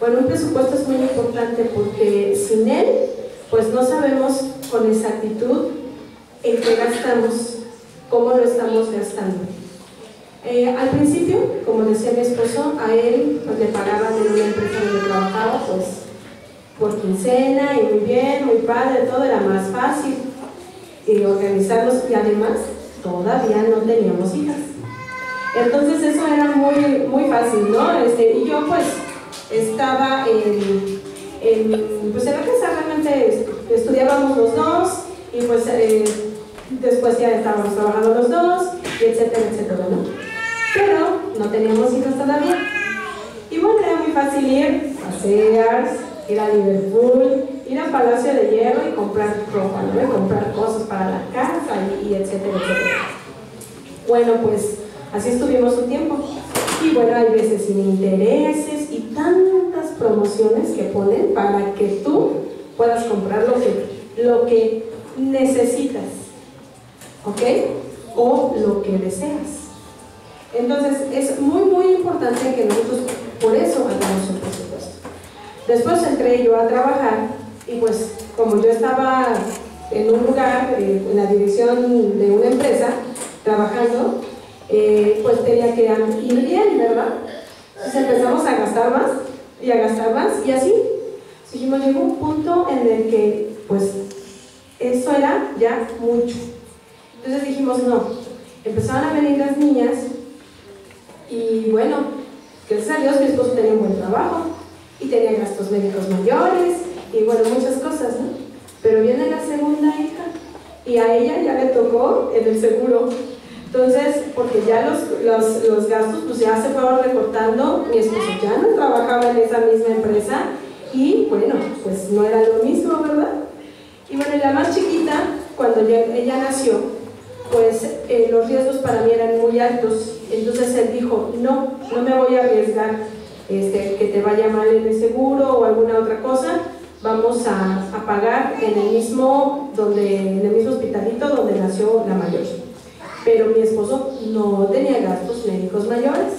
Bueno, un presupuesto es muy importante porque sin él, pues no sabemos con exactitud en qué gastamos, cómo lo estamos gastando. Al principio, como decía mi esposo, a él pues, le pagaban en una empresa donde trabajaba pues por quincena y muy bien, muy padre, todo era más fácil organizarlos, y además todavía no teníamos hijas. Entonces eso era muy fácil, ¿no? Y yo pues estaba en la casa, realmente estudiábamos los dos y pues después ya estábamos trabajando los dos, y etcétera, etcétera, ¿no? Pero no teníamos hijos todavía. Y bueno, era muy fácil ir a Sears, ir a Liverpool, ir a Palacio de Hierro y comprar ropa, ¿no? Y comprar cosas para la casa y etcétera, etcétera. Bueno, pues así estuvimos un tiempo. Y bueno, hay veces sin intereses y tantas promociones que ponen para que tú puedas comprar lo que necesitas, ¿ok? O lo que deseas. Entonces es muy importante que nosotros por eso hagamos un presupuesto. Después entré yo a trabajar y pues como yo estaba en un lugar, en la dirección de una empresa, trabajando, pues tenía que ir bien, ¿verdad? Entonces empezamos a gastar más y a gastar más y así. Dijimos, llegó un punto en el que pues eso era ya mucho. Entonces dijimos, no, empezaron a venir las niñas y bueno, gracias a Dios mi esposo tenía un buen trabajo y tenía gastos médicos mayores y bueno, muchas cosas, ¿no? Pero viene la segunda hija y a ella ya le tocó en el seguro. Entonces, porque ya los gastos pues ya se fueron recortando, mi esposo ya no trabajaba en esa misma empresa y bueno, pues no era lo mismo, ¿verdad? Y bueno, la más chiquita, cuando ella nació, pues los riesgos para mí eran muy altos. Entonces él dijo, no me voy a arriesgar que te vaya mal en el seguro o alguna otra cosa. Vamos a pagar en el mismo hospitalito donde nació la mayor. Pero mi esposo no tenía gastos médicos mayores.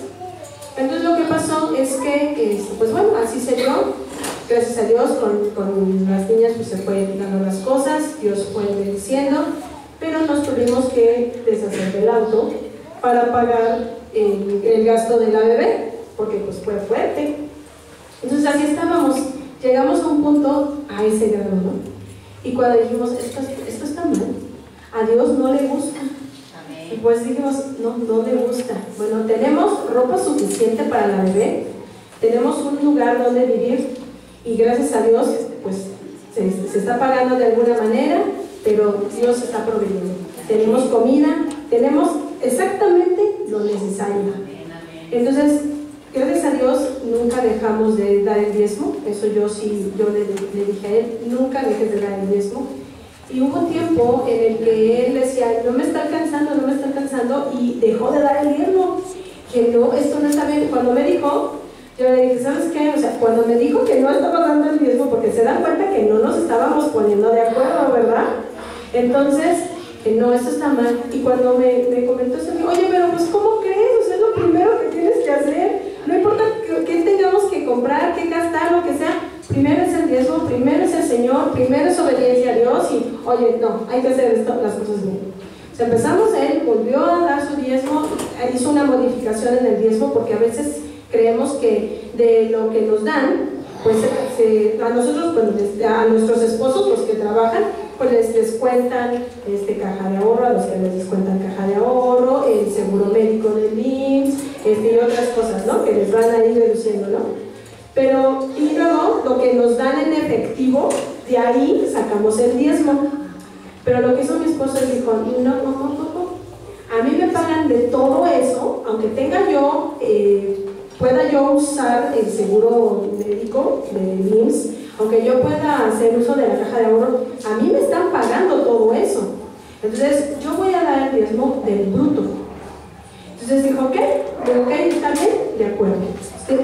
Entonces lo que pasó es que, pues bueno, así se dio. Gracias a Dios con las niñas pues se fueron dando las cosas, Dios fue bendiciendo, pero nos tuvimos que deshacer del auto para pagar el gasto de la bebé, porque pues fue fuerte. Entonces así estábamos, llegamos a un punto a ese grado, ¿no? Y cuando dijimos, esto está mal, a Dios no le gusta. Y pues dijimos, no le gusta. Bueno, tenemos ropa suficiente para la bebé, tenemos un lugar donde vivir y gracias a Dios pues se está pagando de alguna manera, pero Dios está proveyendo. Tenemos comida, tenemos exactamente lo necesario. Entonces, gracias a Dios nunca dejamos de dar el diezmo. Eso yo le dije a él, nunca dejes de dar el diezmo. Y hubo un tiempo en el que él decía, no me está alcanzando, y dejó de dar el diezmo. Que no, esto no está bien. Cuando me dijo, yo le dije, ¿sabes qué? O sea, cuando me dijo que no estaba dando el diezmo, porque se dan cuenta que no nos estábamos poniendo de acuerdo, ¿verdad? Entonces, no, esto está mal. Y cuando me comentó eso, oye, pero pues ¿cómo crees? O sea, es lo primero que tienes que hacer. No importa qué tengamos que comprar, qué gastar, lo que sea. Primero es el diezmo, primero es el Señor, primero es obediencia a Dios y, oye, no, hay que hacer las cosas bien. O sea, empezamos, él volvió a dar su diezmo, hizo una modificación en el diezmo porque a veces creemos que de lo que nos dan, pues a nosotros, pues, a nuestros esposos, los que trabajan, pues les descuentan caja de ahorro, a los que les descuentan caja de ahorro, el seguro médico del IMSS, y otras cosas, ¿no? Que les van a ir reduciendo, ¿no? Pero, y luego, lo que nos dan en efectivo, de ahí sacamos el diezmo. Pero lo que hizo mi esposo, él dijo, no. A mí me pagan de todo eso, aunque tenga yo, pueda yo usar el seguro médico del IMSS, aunque yo pueda hacer uso de la caja de ahorro, a mí me están pagando todo eso. Entonces, yo voy a dar el diezmo del bruto. Entonces dijo, ok, está bien, de acuerdo.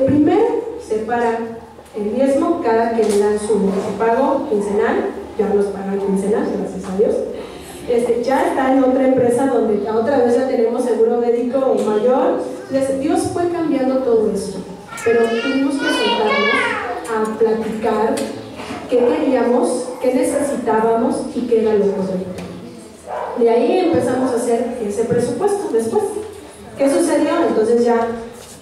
Primero, separa el diezmo cada que le dan su pago quincenal, ya nos pagan quincenal, gracias a Dios. Ya está en otra empresa donde otra vez ya tenemos seguro médico mayor. Entonces, Dios fue cambiando todo eso, pero tuvimos que sentarnos a platicar qué queríamos, qué necesitábamos y qué era lo correcto. De ahí empezamos a hacer ese presupuesto después. ¿Qué sucedió? Entonces ya,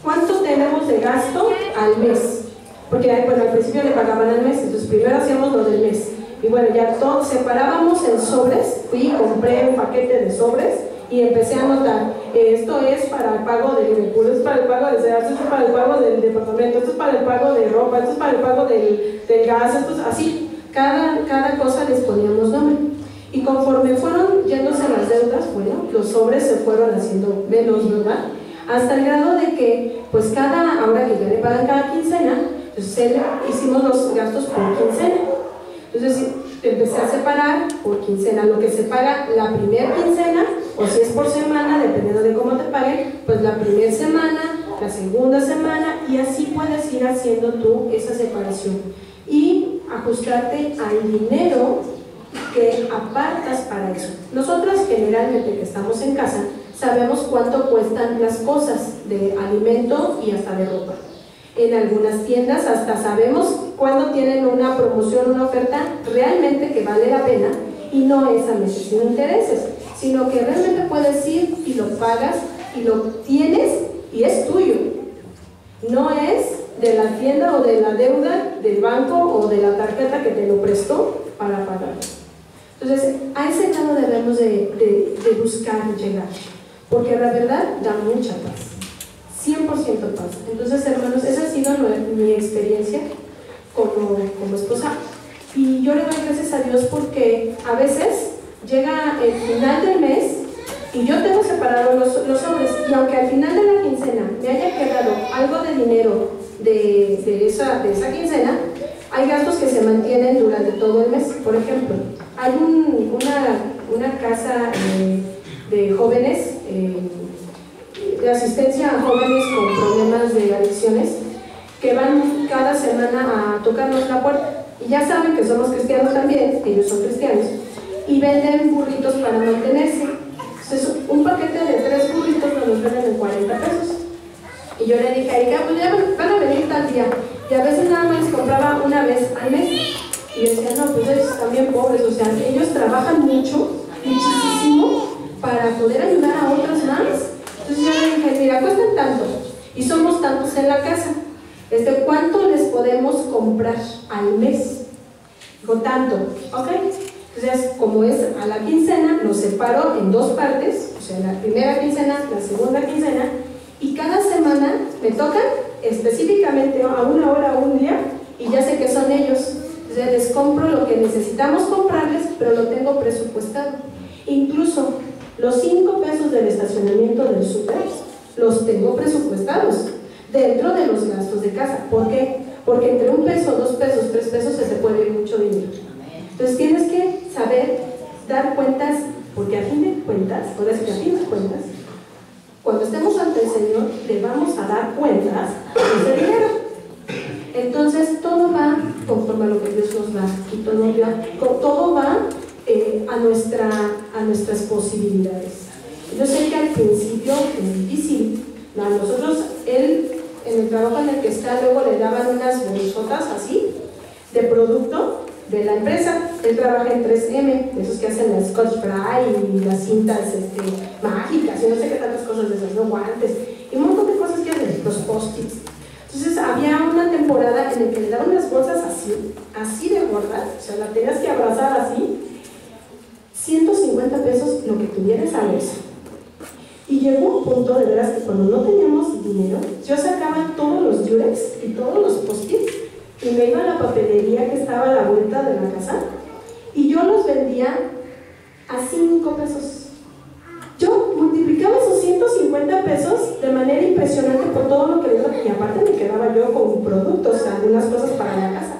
¿cuánto tenemos de gasto al mes? Porque bueno, al principio le pagaban al mes, entonces primero hacíamos lo del mes. Y bueno, ya todo, separábamos en sobres, compré un paquete de sobres y empecé a anotar, esto es para el pago del Liverpool, esto es para el pago de Sears, esto es para el pago del departamento, esto es para el pago de ropa, esto es para el pago del gas, esto es así, cada cosa les poníamos nombre. Y conforme fueron yéndose las deudas, bueno, los sobres se fueron haciendo menos, ¿verdad? Hasta el grado de que, pues ahora que ya le pagan cada quincena, entonces hicimos los gastos por quincena. Entonces empecé a separar por quincena lo que se paga la primera quincena, o si es por semana, dependiendo de cómo te paguen, pues la primera semana, la segunda semana, y así puedes ir haciendo tú esa separación. Y ajustarte al dinero que apartas para eso. Nosotros generalmente que estamos en casa sabemos cuánto cuestan las cosas de alimento y hasta de ropa. En algunas tiendas hasta sabemos cuándo tienen una promoción, una oferta realmente que vale la pena y no es a meses sin intereses, sino que realmente puedes ir y lo pagas y lo tienes y es tuyo. No es de la tienda o de la deuda del banco o de la tarjeta que te lo prestó para pagar. Entonces, a ese lado debemos de buscar llegar, porque la verdad da mucha paz, 100% paz. Entonces, hermanos, esa ha sido mi experiencia como esposa, y yo le doy gracias a Dios porque a veces llega el final del mes y yo tengo separados los sobres, y aunque al final de la quincena me haya quedado algo de dinero de esa quincena, hay gastos que se mantienen durante todo el mes. Por ejemplo, hay una casa de jóvenes, de asistencia a jóvenes con problemas de adicciones, que van cada semana a tocarnos la puerta, y ya saben que somos cristianos también, ellos son cristianos, y venden burritos para mantenerse. Entonces, un paquete de 3 burritos nos los venden en 40 pesos. Y yo le dije a ella, pues ya van a venir tal día, y a veces nada más les compraba una vez al mes. Y yo decía, no, pues ellos están bien pobres, o sea, ellos trabajan muchísimo para poder ayudar a otros más. Entonces yo le dije, mira, cuestan tanto y somos tantos en la casa, ¿cuánto les podemos comprar al mes? Digo, tanto, ok. Entonces, como es a la quincena, lo separo en 2 partes, o sea, la primera quincena, la segunda quincena, y cada semana me tocan específicamente a una hora o un día, y ya sé que son ellos. Entonces les compro lo que necesitamos comprarles, pero lo tengo presupuestado. Incluso los 5 pesos del estacionamiento del súper los tengo presupuestados dentro de los gastos de casa. ¿Por qué? Porque entre 1 peso, 2 pesos, 3 pesos se te puede ir mucho dinero. Entonces tienes que saber dar cuentas, porque a fin de cuentas, cuando estemos ante el Señor, le vamos a dar cuentas de ese dinero. Entonces todo va conforme a lo que Dios nos da, y todo va a nuestras posibilidades. Yo sé que al principio es difícil. A nosotros, él, en el trabajo en el que está, luego le daban unas bolsotas así de producto de la empresa. Él trabaja en 3M, de esos que hacen las Scotch Brite y las cintas mágicas y no sé qué tantas cosas de esas, ¿no? Guantes y un montón de cosas que hacen, los post-its. Entonces había una temporada en la que le daban las bolsas así de gordas, o sea, la tenías que abrazar así, 150 pesos lo que tuviera esa bolsa. Y llegó un punto de veras que cuando no teníamos dinero, yo sacaba todos los Durex y todos los post-its y me iba a la papelería que estaba a la vuelta de la casa y yo los vendía a 5 pesos. Yo multiplicaba esos 150 pesos de manera impresionante por todo lo que le daba, y aparte me quedaba yo con productos, algunas cosas para la casa.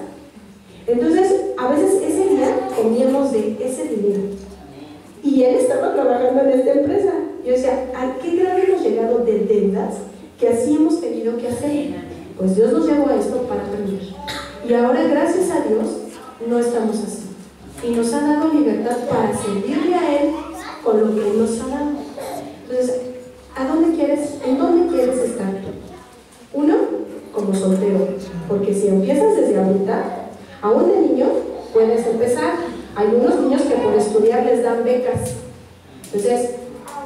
Entonces, a veces ese día comíamos de ese dinero. Y él estaba trabajando en esta empresa. Yo decía, ¿a qué grado hemos llegado de deudas que así hemos tenido que hacer? Pues Dios nos llevó a esto para aprender. Y ahora, gracias a Dios, no estamos así. Y nos ha dado libertad para servirle a Él con lo que Él nos ha dado. Entonces, ¿en dónde quieres estar tú? Uno, como soltero, porque si empiezas desde ahorita, aún de niño, puedes empezar. Hay unos niños que por estudiar les dan becas. Entonces,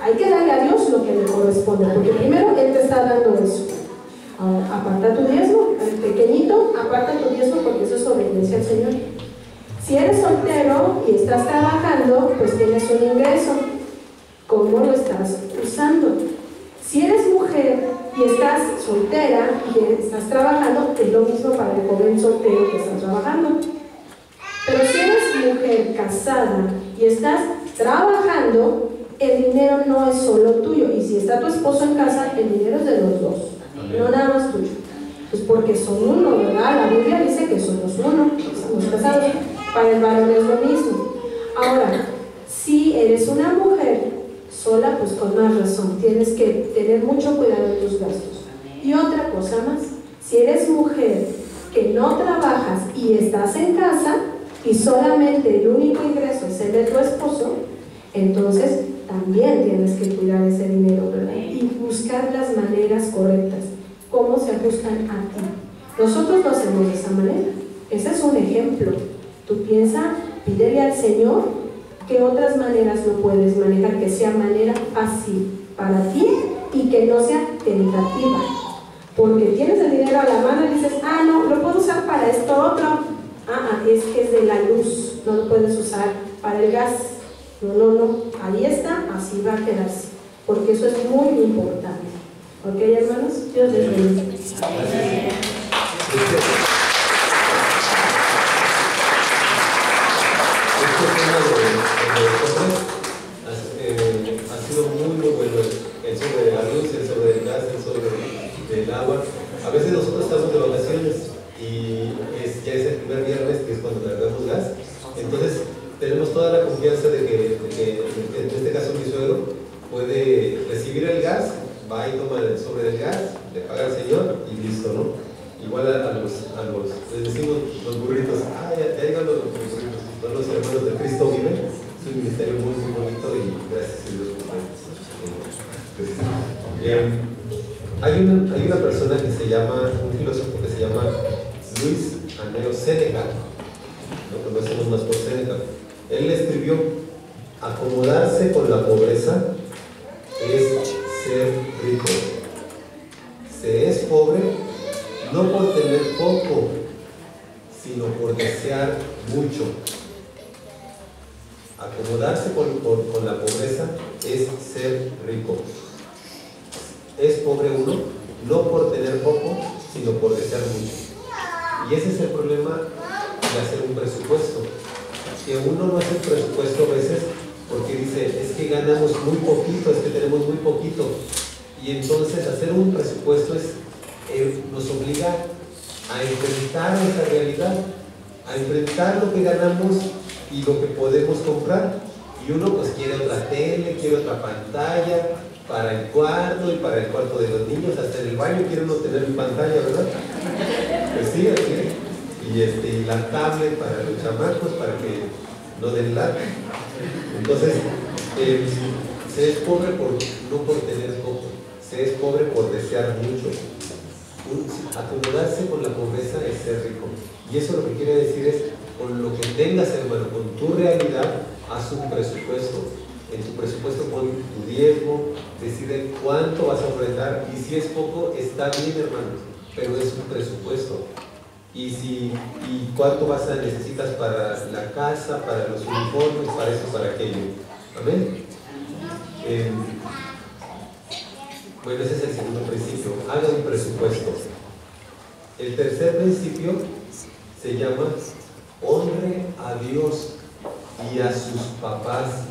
hay que darle a Dios lo que le corresponde, porque primero Él te está dando eso. Aparta tu diezmo, el pequeñito, aparta tu diezmo porque eso es obediencia al Señor. Si eres soltero y estás trabajando, pues tienes un ingreso. ¿Cómo lo estás usando? Si eres mujer y estás soltera y estás trabajando, es lo mismo para el joven soltero que está trabajando. Pero si eres mujer casada y estás trabajando, el dinero no es solo tuyo. Y si está tu esposo en casa, el dinero es de los dos, no nada más tuyo. Pues porque son uno, ¿verdad? La Biblia dice que somos uno, estamos casados. Para el varón es lo mismo. Ahora, si eres una mujer sola, pues con más razón, tienes que tener mucho cuidado en tus gastos. Y otra cosa más, si eres mujer que no trabajas y estás en casa y solamente el único ingreso es el de tu esposo, entonces también tienes que cuidar ese dinero, ¿verdad? Y buscar las maneras correctas, cómo se ajustan a ti. Nosotros lo hacemos de esa manera. Ese es un ejemplo. Tú piensa, pídele al Señor qué otras maneras lo puedes manejar, que sea manera fácil para ti y que no sea tentativa. Porque tienes el dinero a la mano y dices, ah, no, lo puedo usar para esto otro. Es que es de la luz, no lo puedes usar para el gas. No, ahí está, así va a quedarse. Porque eso es muy importante. ¿Ok, hermanos? Dios les bendiga. Ha sido muy bueno el sobre la luz, el sobre el gas, el sobre el agua. A veces nosotros estamos de vacaciones y ya es el primer viernes, que es cuando cargamos gas. Entonces tenemos toda la confianza de que en este caso mi suegro puede recibir el gas, va y toma el sobre del gas, le paga al Señor y listo, ¿no? Igual les decimos los burritos, ya llegan los burritos, son los hermanos de Cristo Vive. Es un ministerio muy bonito y gracias a Dios por hay una persona que se llama, un filósofo que se llama Luis Aneo Séneca, lo conocemos más por Séneca. Él escribió: acomodarse con la pobreza es ser rico. Se es pobre no por tener poco, sino por desear mucho. Acomodarse con la pobreza es ser rico. Es pobre uno, no por tener poco, sino por desear mucho. Y ese es el problema de hacer un presupuesto. Que uno no hace el presupuesto a veces porque dice, es que ganamos muy poquito, es que tenemos muy poquito. Y entonces hacer un presupuesto nos obliga a enfrentar esa realidad, a enfrentar lo que ganamos y lo que podemos comprar. Y uno pues quiere otra tele, quiere otra pantalla para el cuarto y para el cuarto de los niños, hasta en el baño quiere uno tener pantalla, ¿verdad? Pues sí, así. Y la tablet para los chamacos, para que no den lata. Entonces, se es pobre no por tener poco, se es pobre por desear mucho. Acomodarse con la pobreza es ser rico. Y eso lo que quiere decir es, con lo que tengas, hermano, con tu realidad, haz un presupuesto. En tu presupuesto pon tu diezmo, decide cuánto vas a ofrendar, y si es poco, está bien, hermanos, pero es un presupuesto. Y cuánto necesitas para la casa, para los uniformes, para eso, para aquello. Amén. Bueno, ese es el segundo principio. Haga un presupuesto. El tercer principio se llama: honre a Dios y a sus papás,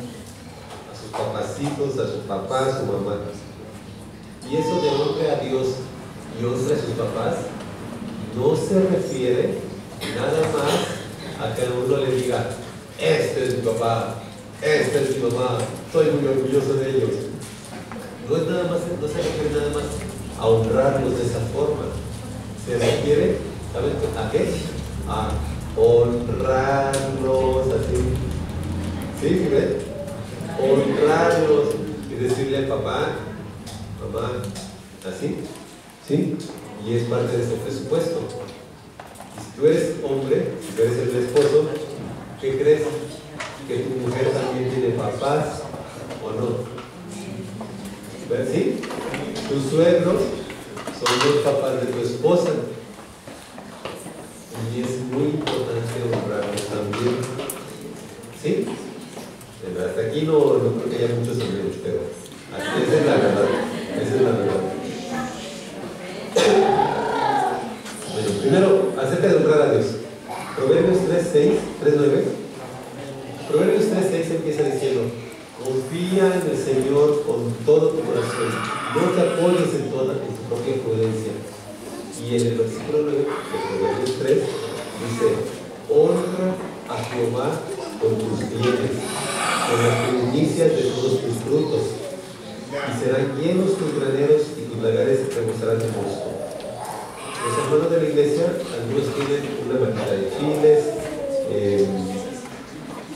a sus papacitos, a sus papás, a su mamá. Y eso de honre a Dios y honre a sus papás no se refiere nada más a que a uno le diga, este es mi papá, esta es mi mamá, estoy muy orgulloso de ellos. No se refiere nada más a honrarlos de esa forma. Se refiere, ¿saben a qué? A honrarlos, así. ¿Sí? ¿Ven? Honrarlos y decirle al papá, mamá, así. ¿Sí? Y es parte de ese presupuesto. Y si tú eres hombre, si tú eres el esposo, ¿qué crees? ¿Que tu mujer también tiene papás o no? ¿Ven? ¿Sí? Tus suegros son los papás de tu esposa. Y es muy importante honrarlos también. ¿Sí? Hasta aquí no creo que haya muchos amigos, pero esa es la verdad. Esa es la verdad. Bueno, primero, acerca de honrar a Dios. Proverbios 3:9. Proverbios 3:6 empieza diciendo: confía en el Señor con todo tu corazón, no te apoyes en tu propia prudencia. Y en el versículo 9 de Proverbios 3 dice: honra a Jehová con tus bienes, con las primicias de todos tus frutos, y serán llenos tus graneros y tus lagares rebosarán de mosto. Los hermanos de la iglesia, algunos tienen una maquita de chiles,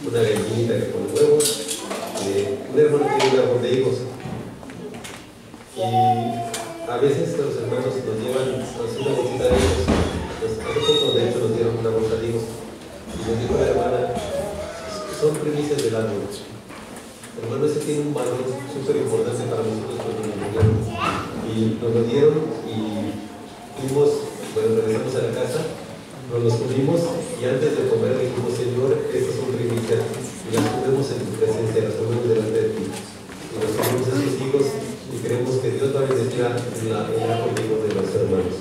una gallinita que pone huevos, un hermano tiene un árbol de higos. Y a veces los hermanos nos llevan una bolsita de higos. Hace poco, de hecho, nos dieron una bolsa de higos. Y nos dijo la hermana, son primicias del árbol. Hermano, ese tiene un valor súper importante para nosotros cuando nos lo dieron. Y nos lo dieron y fuimos, bueno, regresamos a la casa, nos los comimos y antes de comer dijimos, Señor, estas son primicias y las ponemos en tu presencia, las ponemos delante de ti. Y nos comimos estos higos y creemos que Dios va a bendecir el árbol de higos de los hermanos.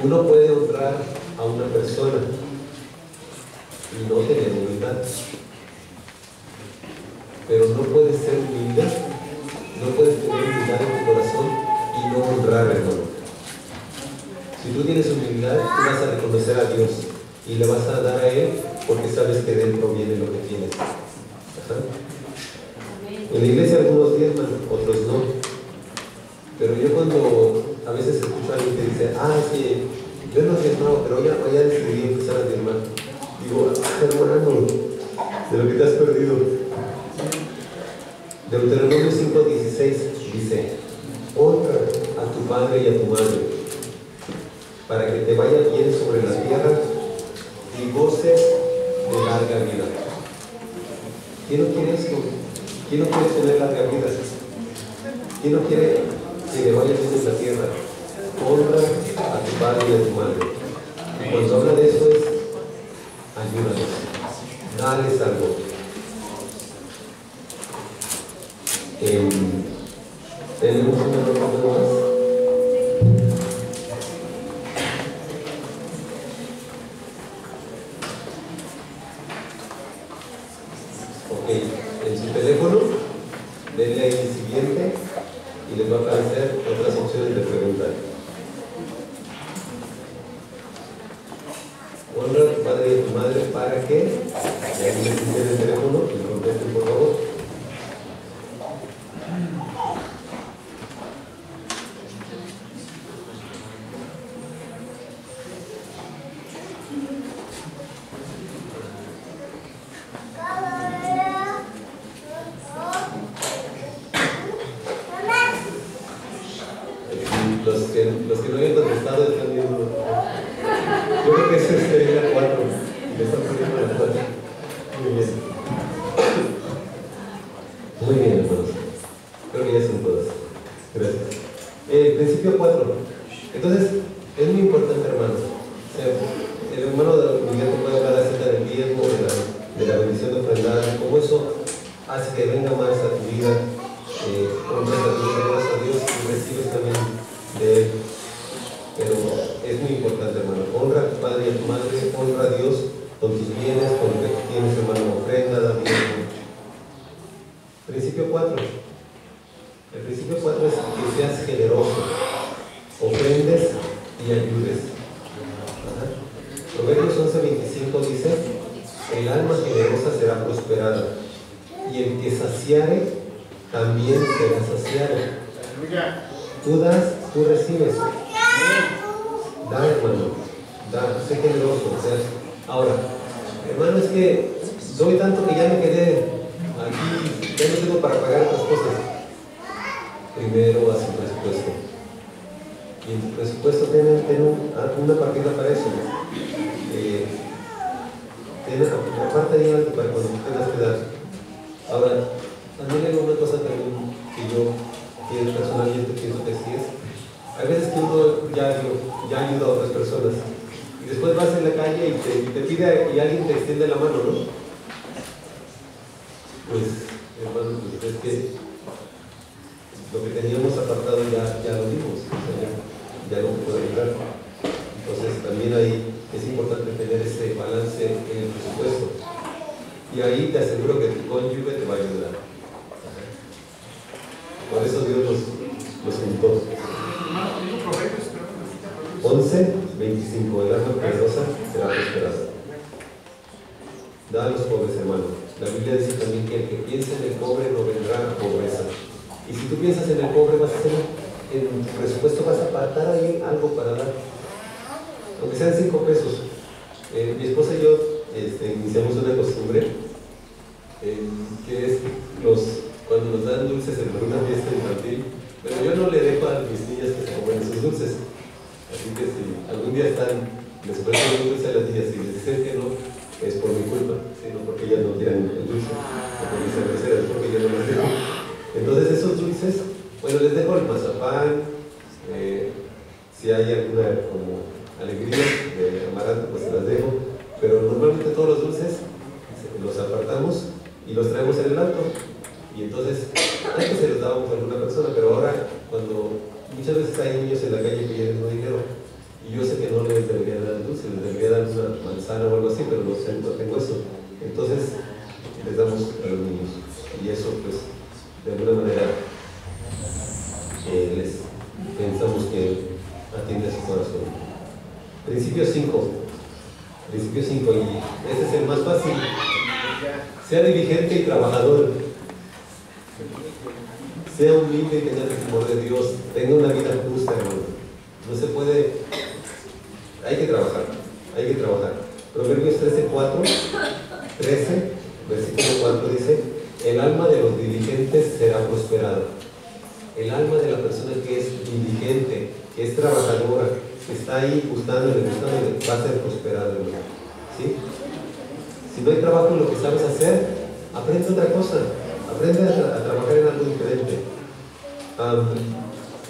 Uno puede honrar a una persona y no tener humildad, pero no puedes ser humilde, no puedes tener humildad en tu corazón y no honrar, hermano. Si tú tienes humildad, tú vas a reconocer a Dios y le vas a dar a Él porque sabes que de Él proviene lo que tienes. ¿Ajá? En la iglesia algunos diezman, otros no. Pero yo cuando a veces escucho a alguien que dice, sí, yo no diezmaba, pero ya decidí empezar a diezmar. Digo, hermano, de lo que te has perdido. Deuteronomio 5:16 dice, honra a tu padre y a tu madre, para que te vaya bien sobre la tierra y goces de larga vida. ¿Quién no quiere esto? ¿Quién no quiere tener larga vida? ¿Quién no quiere que le vaya bien en la tierra? Honra a tu padre y a tu madre. Y cuando habla de eso es, ayúdales, dales algo. Tenemos una nota más. Ok, en su teléfono, denle ahí el siguiente y les va a aparecer otras opciones de preguntar. Honra a tu padre y a tu madre para que, y ahí les envíen el teléfono y contesten por favor. Los que no habían contestado están viendo. Yo creo que es la 4. Le están poniendo la 4. Muy bien. Muy bien, hermanos. Creo que ya son todas. Gracias. Principio 4. Entonces, es muy importante, hermanos. O sea, el hermano de la comunidad te puede hablar acerca del diezmo, de la bendición de ofrendar, cómo eso hace que venga más a tu vida, honras a Dios y recibes también de Él. Pero es muy importante, hermano. Honra a tu padre y a tu madre, honra a Dios con tus bienes, con lo que tienes, hermano, ofrenda, da diezmo. Principio 4. El principio 4 es que seas generoso, ofrendes y ayudes. Proverbios 11:25 dice, el alma generosa será prosperada y el que saciare también será saciado. Tú das, tú recibes. Da, hermano, da, sé generoso. O sea, ahora, hermano, es que doy tanto que ya me quedé aquí, ya no tengo para pagar otras cosas. Primero haz un presupuesto. Y en tu presupuesto ten una partida para eso. Aparte de algo para cuando tengas que dar. Ahora, también hay una cosa también que yo personalmente pienso que sí es. Hay veces que uno ya ayuda a otras personas y después vas en la calle y te pide y alguien te extiende la mano, ¿no? Pues, hermano, pues es que lo que teníamos apartado ya lo dimos, o sea, ya no puedo ayudar. Entonces también ahí es importante tener ese balance en el presupuesto. Y ahí te aseguro que tu cónyuge te va a ayudar. Por eso Dios los juntó. 11:25. El alma generosa será prosperada. Da a los pobres, hermano. La Biblia dice también que el que piensa en el pobre no vendrá a pobreza. Y si tú piensas en el pobre, vas a ser en tu presupuesto vas a apartar ahí algo para dar, aunque sean 5 pesos. Mi esposa y yo iniciamos una costumbre que es cuando nos dan dulces en alguna fiesta infantil, pero yo no le dejo a mis niñas que se comen esos dulces. Así que si algún día les ofrecen un dulce a las niñas y les dicen que no, es por mi culpa, sino porque ellas no quieren el dulce, o por mis cerveceras, porque yo no las dejo. Entonces esos dulces, bueno, les dejo el mazapán, si hay alguna como alegría de amaranto, pues se las dejo, pero normalmente todos los dulces los apartamos y los traemos en el auto. Y entonces, antes se los dábamos a alguna persona, pero ahora, cuando muchas veces hay niños en la calle pidiendo dinero, y yo sé que no les debería dar dulce, les debería dar una manzana o algo así, pero no tengo eso. Entonces, les damos a los niños. Y eso, pues, de alguna manera, les pensamos que atiende a su corazón. Principio 5. Principio 5, y este es el más fácil. Sea diligente y trabajador. Sea humilde y tenga el temor de Dios. Tenga una vida justa, hermano. No se puede. Hay que trabajar. Hay que trabajar. Proverbios 13, versículo 4 dice: el alma de los diligentes será prosperada. El alma de la persona que es diligente, que es trabajadora, que está ahí buscándole, va a ser prosperada, hermano. ¿Sí? Si no hay trabajo en lo que sabes hacer, aprende otra cosa. Aprende a trabajar en algo diferente.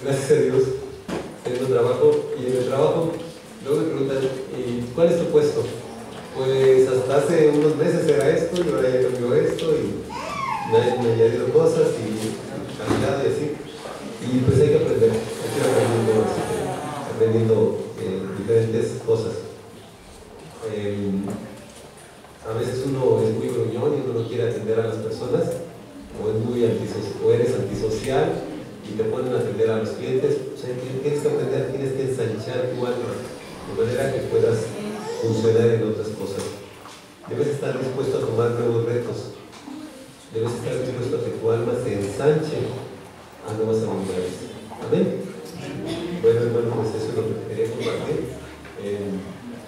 Gracias a Dios, tengo trabajo, y en el trabajo luego me preguntan: ¿y cuál es tu puesto? Pues hasta hace unos meses era esto, y ahora ya cambió esto, y me han añadido cosas, y calidad y así. Y pues hay que aprender, hay que ir aprendiendo diferentes cosas. A veces uno es muy gruñón y uno no quiere atender a las personas, o eres antisocial y te ponen a atender a los clientes. O sea, tienes que aprender, tienes que ensanchar tu alma de manera que puedas funcionar en otras cosas. Debes estar dispuesto a tomar nuevos retos. Debes estar dispuesto a que tu alma se ensanche a nuevas habilidades. Amén. Bueno, hermano, pues eso es lo que quería compartir.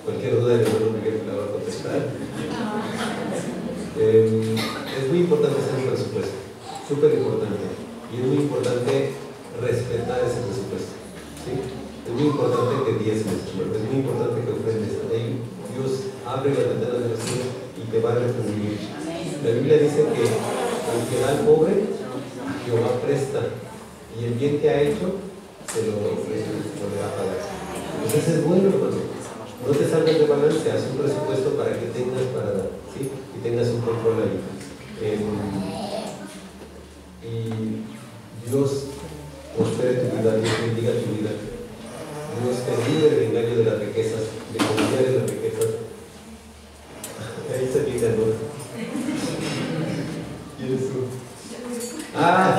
Cualquier duda, el hermano Miguel la va a contestar. Es muy importante hacer un presupuesto, súper importante, y es muy importante respetar ese presupuesto, ¿sí? Es muy importante que diezmes, es muy importante que ofrendes. Ahí Dios abre las ventanas de los cielos y te va a retribuir. La Biblia dice que al que da al pobre, Jehová presta, y el bien que ha hecho se lo le va a pagar. Entonces es bueno, hermano. No te salgas de balance, haz un presupuesto para que tengas para dar, ¿sí? Y tengas un control ahí. Y Dios prospere tu vida, Dios bendiga tu vida. Dios te libre del engaño de las riquezas, de confiar en las riquezas. Ahí se quita, ¿no? ¿Quién es tú? Ah,